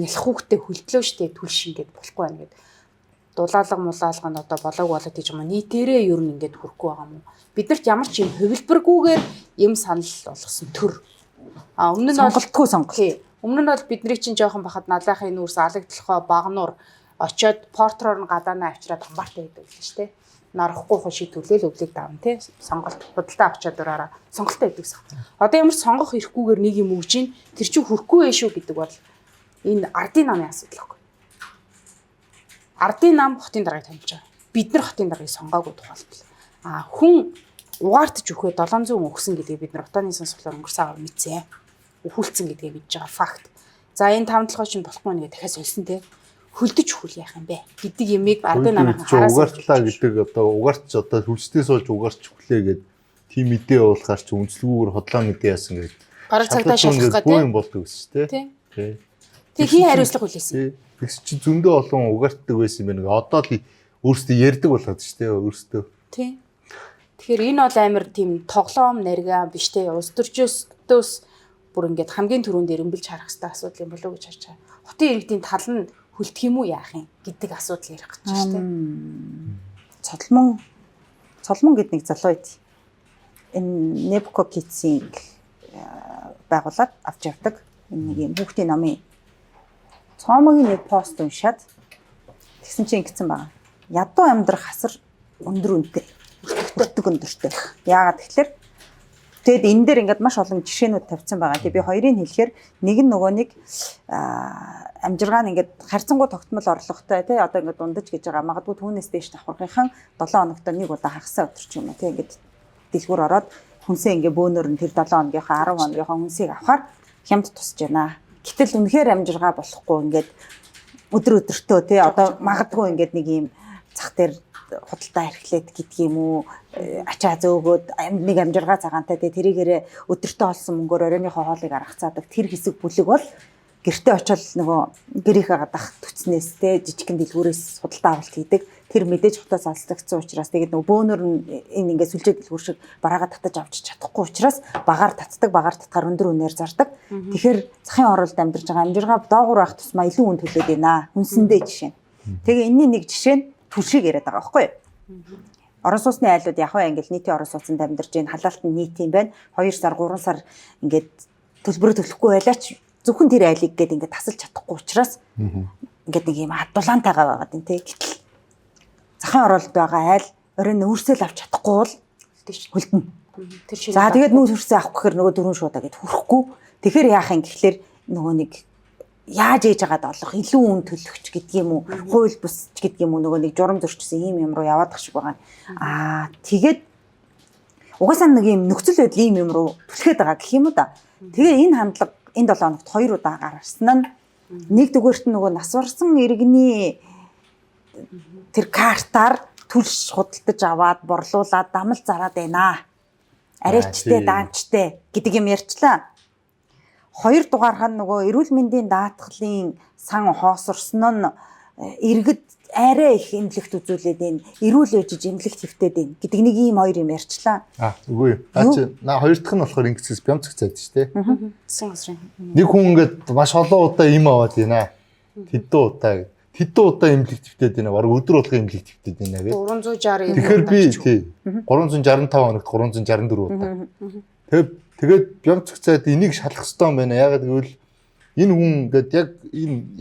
Ялах хүүхдээ хөлтлөө шүү дээ, түлш ингээд болохгүй байна гэдэг. Дулаалга мулаалганд одоо болоог болоод гэж юм нийтээрээ ер нь ингээд хүрхгүй байгаа юм. Биднэрт ямар ч юм хувилбаргүйгээр юм санал болгосон төр Өмнө нь бол сонголтгүй сонголт. Өмнө нь бол бидний чинь жоохон бахад налаахын нүүрс алагдлахоо багнуур очиод портроор нь гадаанаа авчираад хамбаартай байдаг л шүү дээ. Нарахгүй хошиг төлөөл өвлийг давна тий. Сонголт худалдаа авчаад ураараа сонголттой байдаг сан. Одоо ямар ч сонгох хэрэггүйгээр нэг юм өгж ийн тэр чинь хүрхгүй ээ шүү гэдэг бол энэ ардын намын асуудал байхгүй. Ардын нам хотын даргаыг томилж байгаа. Бид нар хотын даргаыг сонгоогүй тухайлбал хүн угаартж өгөхөө 700 өгсөн гэдгийг бид нар утааны сонсголоор өнгөрсөн аваа мэдсэн. Өхүүлсэн гэдгийг мэдж байгаа факт. За энэ 5 толгой чинь болохгүй нэгэ дахиад сольсон те. Хөлдөж өхөл яах юм бэ гэдэг ямиг ардын намын хараас угаартлаа гэдэг одоо угаарч одоо хөвчтөө суулж угаарч өглөө гэдэг тийм мэдээ уулахаар чи үнслэгүүгээр хотлоо мэдээ яасан гэдэг. Гараг цагтаа шалгах гэдэг тийм болдог гэсэн тий. Тэг хин хариуцлага хүлээсэн. Тэгс чи зөндөө олон угаартдаг байсан юм байна. Одоо л өөрсдөө ярьдаг болоод шүү дээ өөрсдөө. Тий. Тэгэхээр энэ бол амар тийм тоглоом нарга биш те. Улс төрчөөс бүр ингээд хамгийн түрүүнд эренбэлж харах хэрэгтэй асуудал юм болов уу гэж харж байгаа. Хотын иргэдийн тал нь хүлдэх юм уу яах юм гэдэг асуудал ярих гэж байна шүү дээ. Цолмон гэдэг нэг залуу байд. Энэ Nebco Kids-ийн байгууллаад авч явдаг. Энэ нэг юм хүүхдийн номын цоомогийн нэг пост уншаад тэгсэн чинь ингэсэн байна. Ядуу амьдрах хасар өндөр үнэтэй. Өртөг өндөртэй. Яагаад тэгэхээр тэгэд энэ дээр ингээд маш олон жишээнүүд тавьсан байгаа. Тэгээ би хоёрыг хэлэхээр нэг нь нөгөө нэг амжиргаа нь ингээд харьцангуй тогтмол орлоготой тий одоо ингээд дундаж гэж байгаа. Магадгүй түүнээс дэш давхархынхан 7 хоногт нэг удаа хагасаа өтөрч юм уу тий ингээд дэлгүүр ороод хүнсээ ингээд бөөнөр нь тэр 7 хоногийнхаа 10 хоногийнхаа хүнсийг авахаар хямд тусж байна. Гэтэл үнэхээр амжиргаа болохгүй ингээд өдрөдөртөө тий одоо магадгүй ингээд нэг юм зах дээр худалдаа эрхлээд гэдг юм уу ачаа зөөгөөд нэг амжиргаа цагаантай тэрийгээрээ өдөртөө олсон мөнгөөр оройныхоо хоолыг аргацаадаг тэр хэсэг бүлэг бол гэртээ очиод нөгөө гэрийнхээ гадах төцнээс те жижигхэн дэлгүүрээс худалдаа авалт хийдэг тэр мэдээж хотоос алслагдсан учраас тэгээд нөгөө бөөнөр энэ ингээд сүлжээ дэлгүүр шиг бараагаа татаж авчиж чадахгүй учраас багаар татахаар өндөр үнээр зардаг. Тэгэхээр захын оролд амьдарч байгаа амжиргаа доогуур авах тусмаа илүү үн төлөөд байна. Хүнсэндээ жишээ. Тэгээ энэний нэг жишээ нь түлшиг яриад байгаа байхгүй юу? Орон сууцны айлууд яг хөө ингээл нийтийн орон сууцнд амьдарч байна. Халаалтанд нийт юм байна. 2 сар 3 сар ингээд төлбөрөө төлөхгүй байлаач зөвхөн тэр айлыг гээд ингээд тасалж чадахгүй учраас ингээд нэг юм дулаантайгаа байгаад байна те. Гэтэл захын оролд байгаа айл оройн өөрсдөө авч чадахгүй бол хөлдөн. Тэр шиг. За тэгээд нүүр хөрсөө авах гэхээр нөгөө 4 шуудаа гэд хүрхгүй. Тэгэхээр яах юм гэхлээр нөгөө нэг яаж ээж агаад олох илүү үн төлөхч гэдэг юм уу хууль бусч гэдэг юм уу нөгөө нэг журам зөрчсөн юм руу яваад ах шиг байгаа. Тэгээд угаасаа нэг юм нөхцөл байдал юм руу түлхээд байгаа гэх юм уу да. Тэгээ энэ хандлага энэ 7 хоногт 2 удаа гарсан нь нэг дүүгээрт нөгөө нас барсан иргэний тэр картаар түлш худалдаж аваад борлуулаад дамал зараад байна. Арайчтай даанчтай гэдэг юм ярьчлаа. 2 дугаарх нь нөгөө эрүүл мэндийн даатгалын сан хоосорсон нь иргэд арай их эмнэлэгт үзүүлээд энэ эрүүл ээжиж эмнэлэгт хэвтээд байна гэдэг нэг ийм 2 юм ярьчлаа. Үгүй. Чи хоёр дахь нь болохоор ингэсээс бямцэг цайд шүү дээ. Нэг хүн ингээд маш олон удаа им аваад байна. Тэдэн удаа эмнэлэгт хэвтээд байна. Бараг өдөр болгон эмнэлэгт хэвтээд байна гэдэг. 360. Тэгэхээр би тий 365 хоногт 364 удаа. Тэгээд бямцэг цайд энийг шалах хэрэгтэй юм байна. Ягаад гэвэл энэ хүн ингээд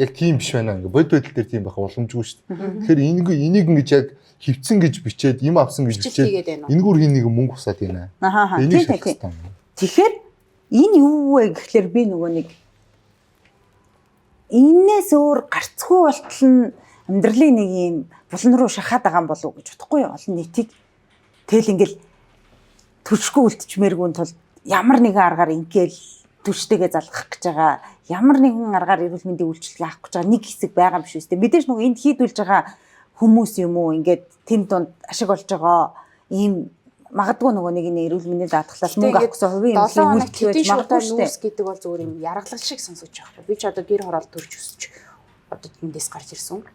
яг тийм биш байна. Ингээд бод байдал дээр тийм байх боломжгүй шүү дээ. Тэгэхээр энийг ингэж яг хөвцөн гэж бичээд им авсан гэж бичээд энэгээр хин нэг мөнгө усаад байна. Энийг шалах хэрэгтэй юм. Тэгэхээр энэ юу вэ гэхлээр би нөгөө нэг энээс өөр гарцгүй болтол нь амьдралын нэг юм булан руу шахаад байгаа юм болов уу гэж бодохгүй олон нийтийг тэгэл ингээл төршгөө үлдчихмээргүй тул ямар нэгэн аргаар ингээл түштэйгээ залгах гэж байгаа ямар нэгэн аргаар эрүүл мэндийн үйлчилгээ авах гэж байгаа нэг хэсэг байгаа юм шүү дээ. Мэдээж нөгөө энд хийдүүлж байгаа хүмүүс юм уу ингээд тэнд дунд ашиг олж байгаа ийм магадгүй нөгөө нэг энэ эрүүл мэндийн даатгалаас мөнгө авахсан хувийн эмнэлэг үйлчлүүлж магадгүй нүүрс гэдэг бол зүгээр юм яргалал шиг сонсож байгаа. Би ч одоо гэр хороол төрж өсч одоо тэндээс гарч ирсэн.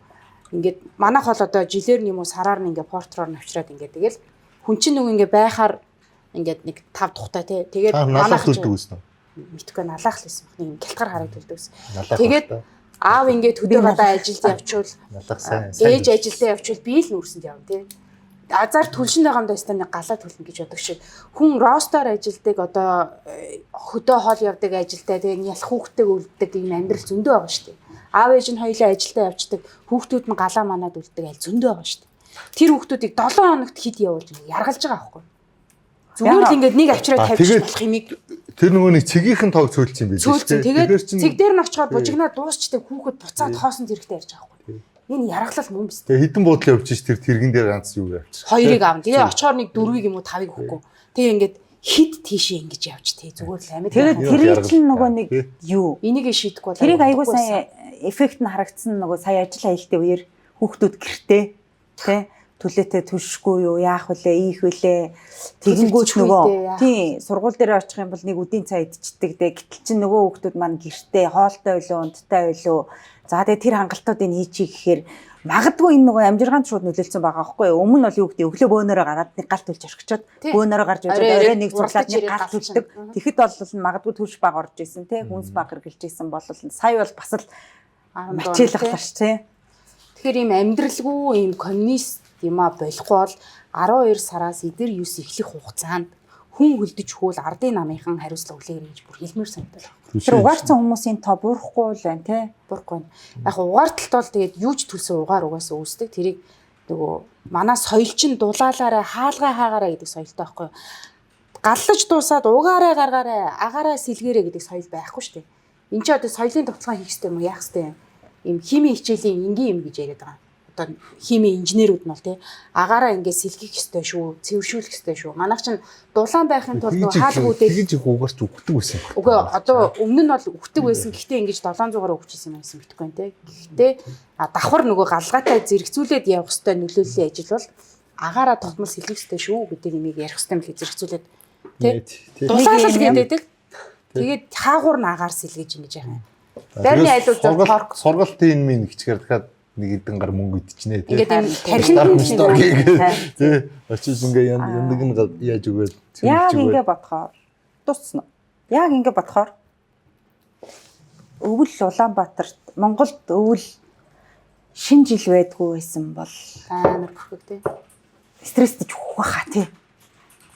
Ингээд манайх бол одоо жилээр юм уу сараар нь ингээд портроор навчраад ингээд тэгэл хүн чинь нөгөө ингээд байхаар ингээд нэг 5 тухтай тий. Тэгээд манайх төлдөг үсэн. Мэдхгүй налаах л байсан. Нэг гялтгар хараг төлдөг үсэн. Тэгээд аав ингээд хөдөө гадаа ажилд явчвал ээж ажилдаа явчвал би л нүүрсэнд явна тий. азар түлшин байгамдаа өстой нэг галаа төлнө гэж боддог шиг. Хүн ростоор ажилдаг одоо хөдөө хоол явдаг ажилдаа тэгээ ялах хүүхдтэй үлддэг ийм амьдрал зөндөө байгаа шүү дээ. Аав ээж нь хоёулаа ажилдаа явждаг. Хүүхдүүд нь галаа манаад үлддэг аль зөндөө байгаа шүү дээ. Тэр хүүхдүүдийг 7 хоногт хэд явуулж яргалж байгаа байхгүй. Зүгээр л ингээд нэг авчраад тавьчих болох юмыг тэр нөгөө нэг цэгийнхэн тоог цөөлчих юм биш үү? Тэгээд цэг дээр нь очихоор бужигнаа дуусчдаг хүүхэд буцаад хоосон зэрэгтэй ярьж байгаа байхгүй. Энэ яргалал мөн биз. Тэгээ хідэн буудлын явж ш тэр тэрэгэн дээр ганц юу явчих. Хоёрыг аав. Тэгээ очихоор нэг 4-ийг юм уу 5-ыг өгөхгүй. Тэгээ ингээд хид тийшээ ингэж явж тий зүгээр л амьд. Тэгээд тэр чинь нөгөө нэг юу? Энийг шийдэхгүй бол тэрийг айгуу сайн эффект нь харагдсан нөгөө сая ажил хаялтын үеэр хүүхдүүд гэртээ тий төлөөтэй түшгүй юу яах вүлээ ийх вүлээ тэгэнгүүт нөгөө тий сургууль дээр очих юм бол нэг үдийн цай идчихдэг дээ гэтэл чинь нөгөө хүүхдүүд маань гэртээ хоолтой байлуу унттай байлуу за тэгээ тэр хангалтуудыг хийчихье гэхээр магадгүй энэ нөгөө амжиргаанд шууд нөлөөлсөн байгаа байхгүй юу өмнө нь бол юу гэдэг өглөө бөөнөрөө гараад нэг галт үлж орхичоод бөөнөрөө гарч явж орой нэг цуглаад нэг галт үлддэг тэгэхэд бол магадгүй төрш баг орж исэн тий хүнс баг хэрглэж исэн бол сая бол бас л мачилахлаа ш тий тэгэхээр ийм амьдралгүй ийм коммунист юма болохгүй бол 12 сараас эдэр 9 эхлэх хугацаанд хүн хөлдөж хөл ардын намынхан хариуцлага өглөөр гэж бүр хэлмээр санагдал байна. Тэр угаарцсан хүмүүсийн тоо буурахгүй л байна тий. Буурахгүй. Яг угаарталт бол тэгээд юу ч төлсөн угаар угаасаа үүсдэг. Тэрийг нөгөө манай соёлчин дулаалаараа хаалгаа хаагаараа гэдэг соёлтой байхгүй юу? Галлаж дуусаад угаараа гаргаараа агаараа сэлгээрээ гэдэг соёл байхгүй шүү дээ. Энд чи одоо соёлын товтлогоо хийх хэрэгтэй юм уу? Яах хэрэгтэй юм? Им хими хичээлийн энгийн юм гэж яриад байгаа. Одоо хими инженерүүд нь бол тий агаараа ингээд сэлгэх ёстой шүү, цэвэршүүлэх ёстой шүү. Манайх чинь дулаан байхын тулд хаалга үүдээ тэгж их угаарч өгдөг байсан. Үгүй одоо өмнө нь бол өгдөг байсан. Гэхдээ ингэж 700-аар өгчихсэн юм байсан битгүй нэ. Гэхдээ давхар нөгөө галгаатай зэрэгцүүлээд явах ёстой нөлөөллийн ажил бол агаараа тогтмол сэлгэх ёстой шүү гэдэг имийг ярих ёстой юм л зэрэгцүүлээд тий дулаалал гэдэг. Тэгээд хаагуур нь агаар сэлгэж ингэж яах юм. Байрны айлууд сургалтын минь гिचгээр дахиад нэг эдэн гар мөнгө идчихнэ тий. Ингээд энэ тархинд тий. Очиж ингээ яндаг нь яаж өгöd. Яг ингээ бодохоор дуусна. Яг ингээ бодохоор өвөл Улаанбаатарт Монголд өвөл шинэ жил байдгүй байсан бол амар бүрхэг тий. Стресстэй өгөх хаа тий.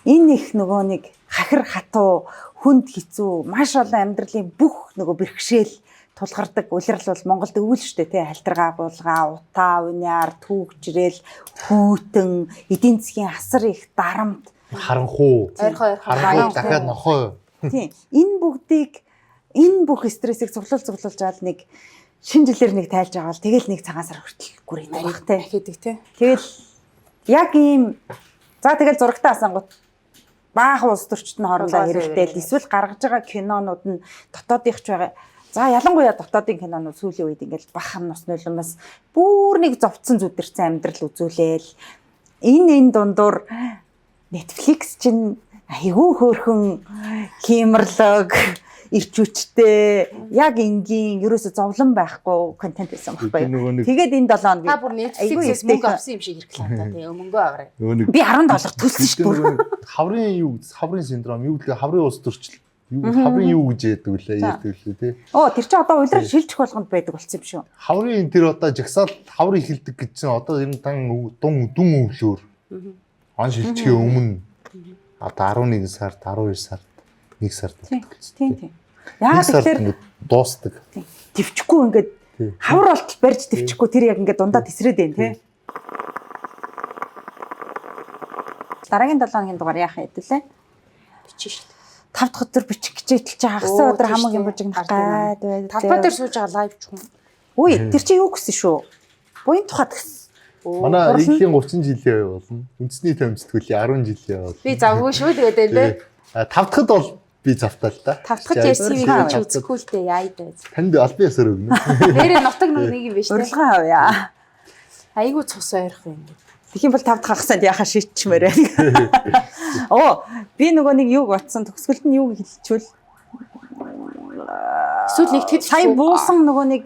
Энэ их нөгөө нэг хахир хатуу хүнд хэцүү маш олон амьдралын бүх нөгөө бэрхшээл тулгардаг улирал бол Монголд өвөл штэ тий хальтргаа булгаа утаа уняар түүгжрэл хүүтэн эдийн засгийн асар их дарамт харанхуу дахиад нохой тий энэ бүгдийг энэ бүх стрессийг цуглуулж аваад нэг шинэ жилээр нэг тайлж аваад тэгэл нэг цагаан сар хүртэл гүрээд байх тий хийдэг тий тэгэл яг ийм за тэгэл зурагтаа асангууд баахан улс төрчид нь хоорондоо хэрэгтэй эсвэл гаргаж байгаа кинонууд нь дотоодынх ч байгаа. За ялангуяа дотоодын кинонууд сүүлийн үед ингээл бахан нус нулимс бүр нэг зовцсон зүдэрсэн амьдрал үзүүлээл энэ дундуур Netflix чинь айгүй хөөрхөн хиймэрлэг ирч хүчтэй яг энгийн ерөөсө зовлон байхгүй контент байсан байхгүй. Тэгээд энэ 7 хоног та бүр Netflix-ээс мөнгө авсан юм шиг ирэхлээ та тийм мөнгөө аваарай. Би $10 төлсөн шүү дээ. Хаврын синдром юу гэдэг хаврын ус төрчл хаврын юу гэж яадаг вүлээ ярьдаг лээ тий. Оо тэр чинь одоо улирал шилжих болгонд байдаг болсон юм шүү. Хаврын тэр одоо жагсаал хаврын эхэлдэг гэж чинь одоо энэ дүн өвлөөр он шилжихийн өмнө одоо 11 сард 12 сард 1 сард тийм. Яагаад тэгэхээр дуустдаг. Твчихгүй ингээд хавар болтол барьж твчихгүй тэр яг ингээд дундаа тесрээд байна тий. Дараагийн 7 хоногийн дугаар яах хэдүүлээ? Бичих шүү дээ. 5 дахь өдөр бичих гэж хэлж байгаа. Хагас өдөр хамаг юм бужигнах гайд байд. Талбай дээр сууж байгаа лайв ч юм. Үй тэр чинь юу гэсэн шүү? Буян тухайд гэсэн. Манай ээлжийн 30 жилийн ой болно. Үндэсний томцтгүүлийн 10 жилийн ой болно. Би завгүй шүү тэгээд энэ. 5 дахьд бол би завтаа л та. 5 дахь ясвийг гэж үзэхгүй л дээ яайд байз. Танд албан ёсоор өгнө. Нэрээ нутаг нэг юм биш үү? Урилган авъя. Айгуу цус ойрох юм. Тэгэх юм бол 5 дахь хагасанд яхаа шийдчмээр байна. Оо би нөгөө нэг юуг батсан төгсгөлд нь юу хэлчихвэл эсвэл нэг тэд сая буусан нөгөө нэг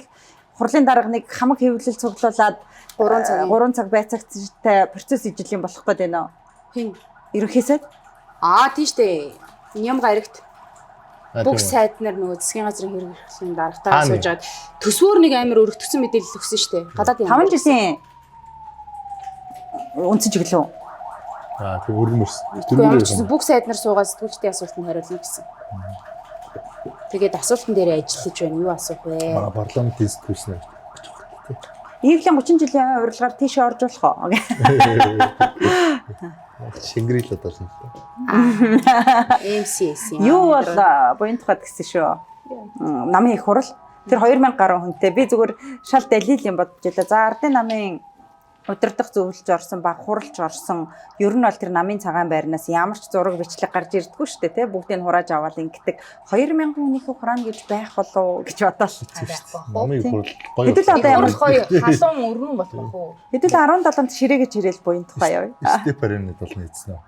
хурлын дарга нэг хамаг хэвлэл цуглуулад 3 цаг байцаагтай процесс ижил юм болох гээд байна. Хин ерөнхийсэд тийш дээ. Ням гарагт бүх сайд нар нөгөө засгийн газрын хэрэг эрхлэлийн даргатаа сууж аваад төсвөр нэг амар өргөтгсөн мэдээлэл өгсөн шүү дээ. Гадаад юм. 5 жилийн үндсэн чиглэл үү? Тэг өргөмөрс. Тэгвэл бүх сайд нар суугаад сэтгүүлчдийн асуултанд хариулна гэсэн. Тэгээд асуултан дээр ажиллаж байна. Юу асуух вэ? Парламентын сэтгүүлчнэр. Ийглийн 30 жилийн урилгаар тийш орж болох уу? Шингэрэл одоо л. MCS Юу бол буян тухайд гэсэн шүү. Намын их хурал. Тэр 2000 гаруй хүнтэй. Би зүгээр шал далил юм бодож байлаа. За ардын намын удирдах зөвлөж орсон баг хуралж орсон. Ер нь бол тэр намын цагаан байрнаас ямар ч зураг бичлэг гарч ирдэггүй шүү дээ, тэ. Бүгдийг хурааж аваад ингэдэг. 2000 хүнийхээ хураана гэж байх болов гэж бодоол. Намын хурал гоё. Хэдүүл одоо ямар гоё халуун өрнөн болох уу? хэдүүл 17-нд ширээгээ чирээл буян тухай яваа. Степаринэд бол нийцсэн үү?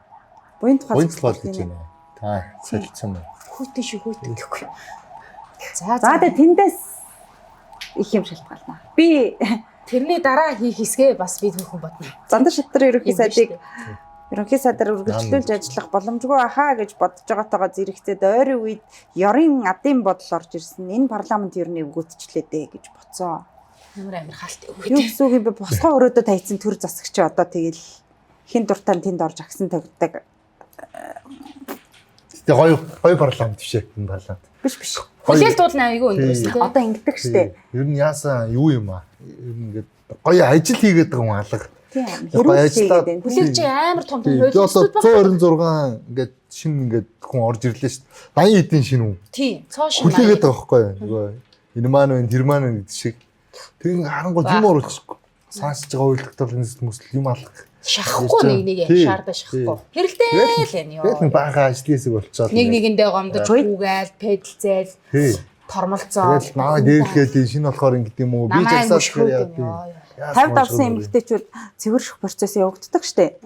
Буян тухай Буян тухай гэж байна. Та солилцсон уу? Хүүтэй шүү хүүтэй гэхгүй. За тэгээ тэндээс их юм шалтгаална. Би тэрний дараа хийх хэсгээ бас би түүхэн бодно. Зандар шатрын ерөнхий сайдаар үргэлжлүүлж ажиллах боломжгүй ахаа гэж бодож байгаатайгаа зэрэгцээд ойрын үед ёрын адын бодол орж ирсэн. Энэ парламент ер нь өгөөдчлээ дээ гэж боцоо. Ямар амир хаалт Юу өгөөд. гэсэн үг юм бэ? Босгоо өрөөдөө тайцсан төр засагч одоо тэгэл хин дуртай тэнд орж агсан тавьдаг. Тэ гоё парламент биш ээ энэ парламент. Биш. Хүлээл дуулна айгүй өндөрсөн тийм. Одоо ингэдэг штэ. Ер нь яасан юу юм аа? Ер нь ингээд гоё ажил хийгээд байгаа юм алга. Тийм. Хэрүүлжээд байна. Хүлээл чи амар том Одоо хуйлчдууд байна. 126 ингээд шин ингээд хүн орж ирлээ шүү дээ. 80 эдийн шин үү? Тийм. Цоо шин. Хүлээгээд байгаа байхгүй юу? Нөгөө энэ маань байна, тэр маань байна гэдэг шиг. Тэг харангуй юм оруулчихгүй. Саасж байгаа үйлдэлт бол энэ хүмүүс юм алга. Шахахгүй нэгээ шаардаа шахахгүй. Хэрэлдээ л энэ ёо. Тэгээд баахан ажлын хэсэг болчиход. Нэг нэгэндээ гомдож хүүгээл, пэдэлцээл, тормолцоо. Тэгээд наваа дээрлэхэд шинэ болохоор ингэдэм юм уу? Би жагсааш яа. 50 давсан эмэгтэйчүүд цэвэрших процесс явагддаг штэ.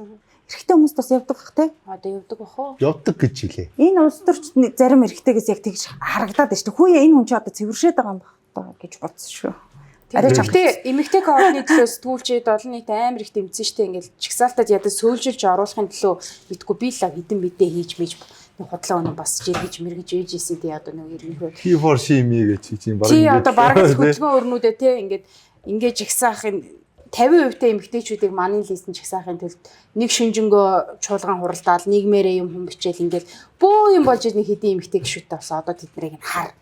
Эрэгтэй хүмүүс бас явдаг бах те. Одоо явдаг бах уу? Явдаг гэж хэлээ. Энэ улс төрч зарим эрэгтэйгээс яг тэгж харагдаад байна штэ. Хүүе энэ хүн чи одоо цэвэршээд байгаа юм байна гэж бодсон шүү. Гэхдээ эмэгтэй коордны төлөө сэтгүүлчид олон нийт амар их дэмжсэн штэ ингээл чагсаалтад ядаж сөүлжилж оруулахын төлөө битггүй би л хідэн мэдээ хийж мэж худлаа өнө бас жиргэж мэргэж ээжсэн тий одоо нэг ерөнхийдөө P4 шими гэж хийж юм баг. Тий одоо бараг хөдөлгөөн өрнүүдээ тий ингээд жагсаахын 50% та эмэгтэйчүүдийг манын лисэн жагсаахын тулд нэг шинжэнгөө чуулган хуралдаал нийгмээрээ юм хүн бичээл ингээл бөө юм болж нэг хэдийн эмэгтэй гişүүдтэй бас одоо тэднийг хар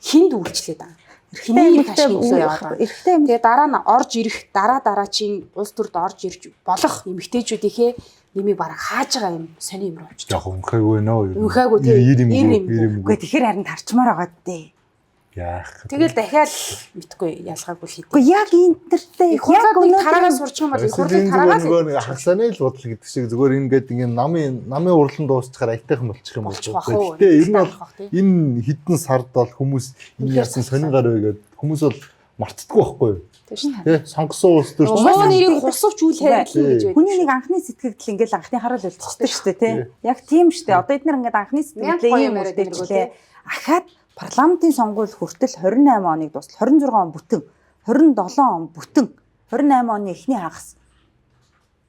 хинд үйлчлээд байгаа. Хиний ташин яваад. Тэгээ дараа нь орж ирэх дараа чинь улс төрд орж ирж болох эмэгтэйчүүдийнхээ нэмийг бараг хааж байгаа юм сони юм болж. Яг өнхайгүй нөө. Өнхайгүй тийм. Үгүй тэгэхээр харин тарчмаар байгаа дээ. Яах. Тэгэл дахиад мэдгүй ялгаагүй хийдэг. Үгүй яг интертэй яг өнөө тараагаа сурчих юм бол хурлыг тараагаад нөгөө хагасаны л бодол гэдэг шиг зүгээр ингээд намын урлан дуусчихаар айтайхан болчих юм бол. Гэтэ энэ бол энэ хідэн сард бол хүмүүс энэ яасан сониргаар байгаад хүмүүс бол мартдаггүй байхгүй юу? Тэ сонгосон улс төрч муу нэрийг хусавч үл хайрлаа гэж байдаг. Хүний нэг анхны сэтгэгдэл ингээл анхны харал үлдчихдэг шүү дээ тий. Яг тийм шүү дээ. Одоо эдгээр ингээд анхны сэтгэгдлээ юм үлдээчлээ. Ахаад парламентын сонгуул хүртэл 28 оныг дуусал 26 он бүтэн 27 он бүтэн 28 оны эхний хагас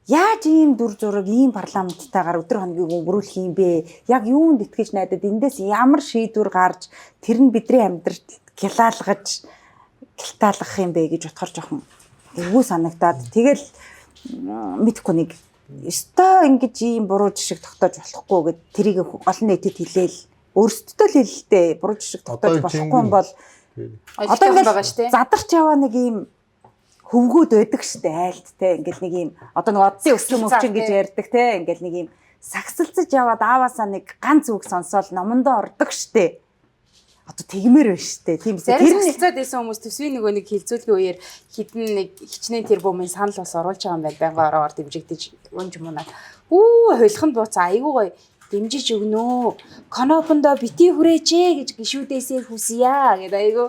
яаж ийм дүр зураг ийм парламенттайгаар өдөр хоногийг өнгөрүүлэх юм бэ? Яг юунд итгэж найдаад эндээс ямар шийдвэр гарч тэр нь бидний амьдралд гялаалгаж гялтаалгах юм бэ гэж бодохоор жоохон эвгүй санагдаад тэгэл мэдхгүй нэг өстой ингэж ийм буруу жишг тогтоож болохгүй гэд тэрийг олон нийтэд хэлээл өөрсдөө л хэлэлтэй буруу жишг тогтоож болохгүй юм бол одоо ингэж задарч яваа нэг ийм хөвгүүд байдаг штэ айлт те ингээл нэг ийм одоо нэг оддын өсгөн өвчин гэж ярьдаг те ингээл нэг ийм сагсалцаж яваад ааваасаа нэг ганц үг сонсоол номондоо ордог штэ одоо тэгмээр байна штэ тийм ээ тэр хэлцээд байсан хүмүүс төсвийн нөгөө нэг хилцүүлгийн үеэр хідэн нэг хичнээн тэр бомын санал бас оруулж байгаа юм байна байнга ороор дэмжигдэж унж мунаад хойлохонд бууц айгуу гоё дэмжиж өгнөө конопондоо бити хүрээчээ гэж гişүүдээсээ хүсье гэдэг айгуу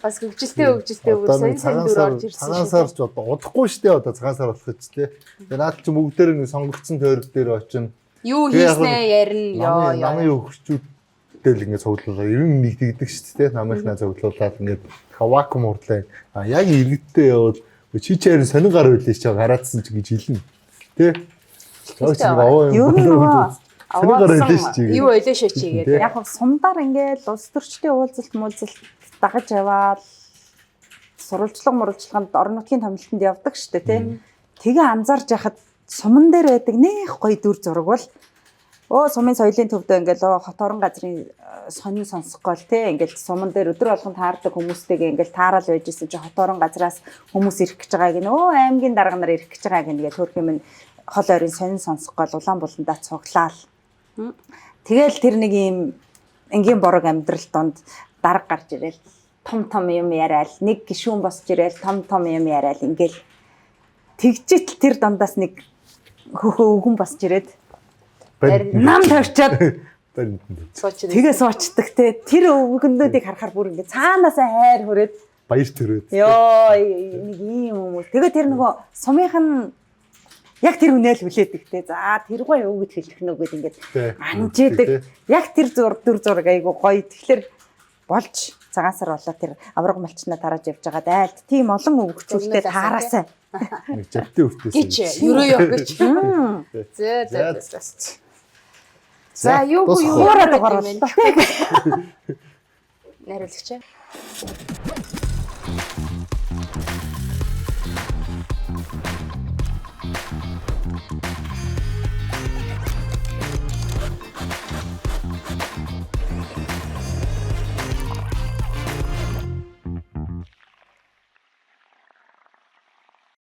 бас хөвгөлтэй өөр сайн дүр орж ирсэн шүү. Цагаан сарч одоо удахгүй штэ одоо цагаан сар болох гэж тий. Тэгээ наад чи бүгдээр нэг сонгогдсон тойрог дээр очино. Юу хийснэ ярина ёо. Намын хөвгчүүдтэй л ингэ цуглуулаа. 91 тэгдэг штэ тий. Намынхнаа цуглуулаад ингэ вакуум урдлаа. Яг иргэдтэй явал чи чээр сонин гар үлээж чаа гараадсан чи гэж хэлнэ. Тий. Юу нөгөө сонин гар үлээж чи. Юу ойлошоо чи гэдэг. Яг сумдаар ингээл улс төрчдийн уулзалт дагаж яваад сурвалжлага муралжлаганд орон нутгийн томилтонд явдаг штэ тий. Тэгээ анзаарч яхад суман дээр байдаг нэх гоё дүр зураг бол сумын соёлын төвдөө ингээл хот орон газрын сонин сонсохгүй л те ингээл суман дээр өдөр болгон таардаг хүмүүстэйгээ ингээл таараал байжсэн чи хот орон газраас хүмүүс ирэх гэж байгааг нь аймгийн дарга нар ирэх гэж байгааг нэгээ төрх юм хол ойрын сонин сонсохгүй улаан буландаа цуглаал. Тэгэл тэр нэг юм энгийн борог амьдрал донд дарга гарч ирэл том юм яриад нэг гишүүн босч ирэл том юм яриад ингээл тэгжэл тэр дондаас нэг хөхөө өвгөн босч ирээд нам тавьчаад тэгээ суучдаг те тэр өвгөнүүдийг харахаар бүр ингээ цаанаасаа хайр хүрээд баяр төрөөд нэг ийм хүмүүс тэгээ тэр нөгөө сумынх нь яг тэр үнээл хүлээдэг те за тэргүй юу гэж хэлэх нөө гэд ингээд анжээдэг яг тэр дүр зураг айгу гоё тэгэхээр болж цагаан сар болоо тэр авраг малчнаа тарааж явж байгаа дайлт тийм олон өвгчүүлтэй таараасаа нэг завтай өртөөс гэж ерөөё гэж за юу хуураад байгаа юм байна найруулагч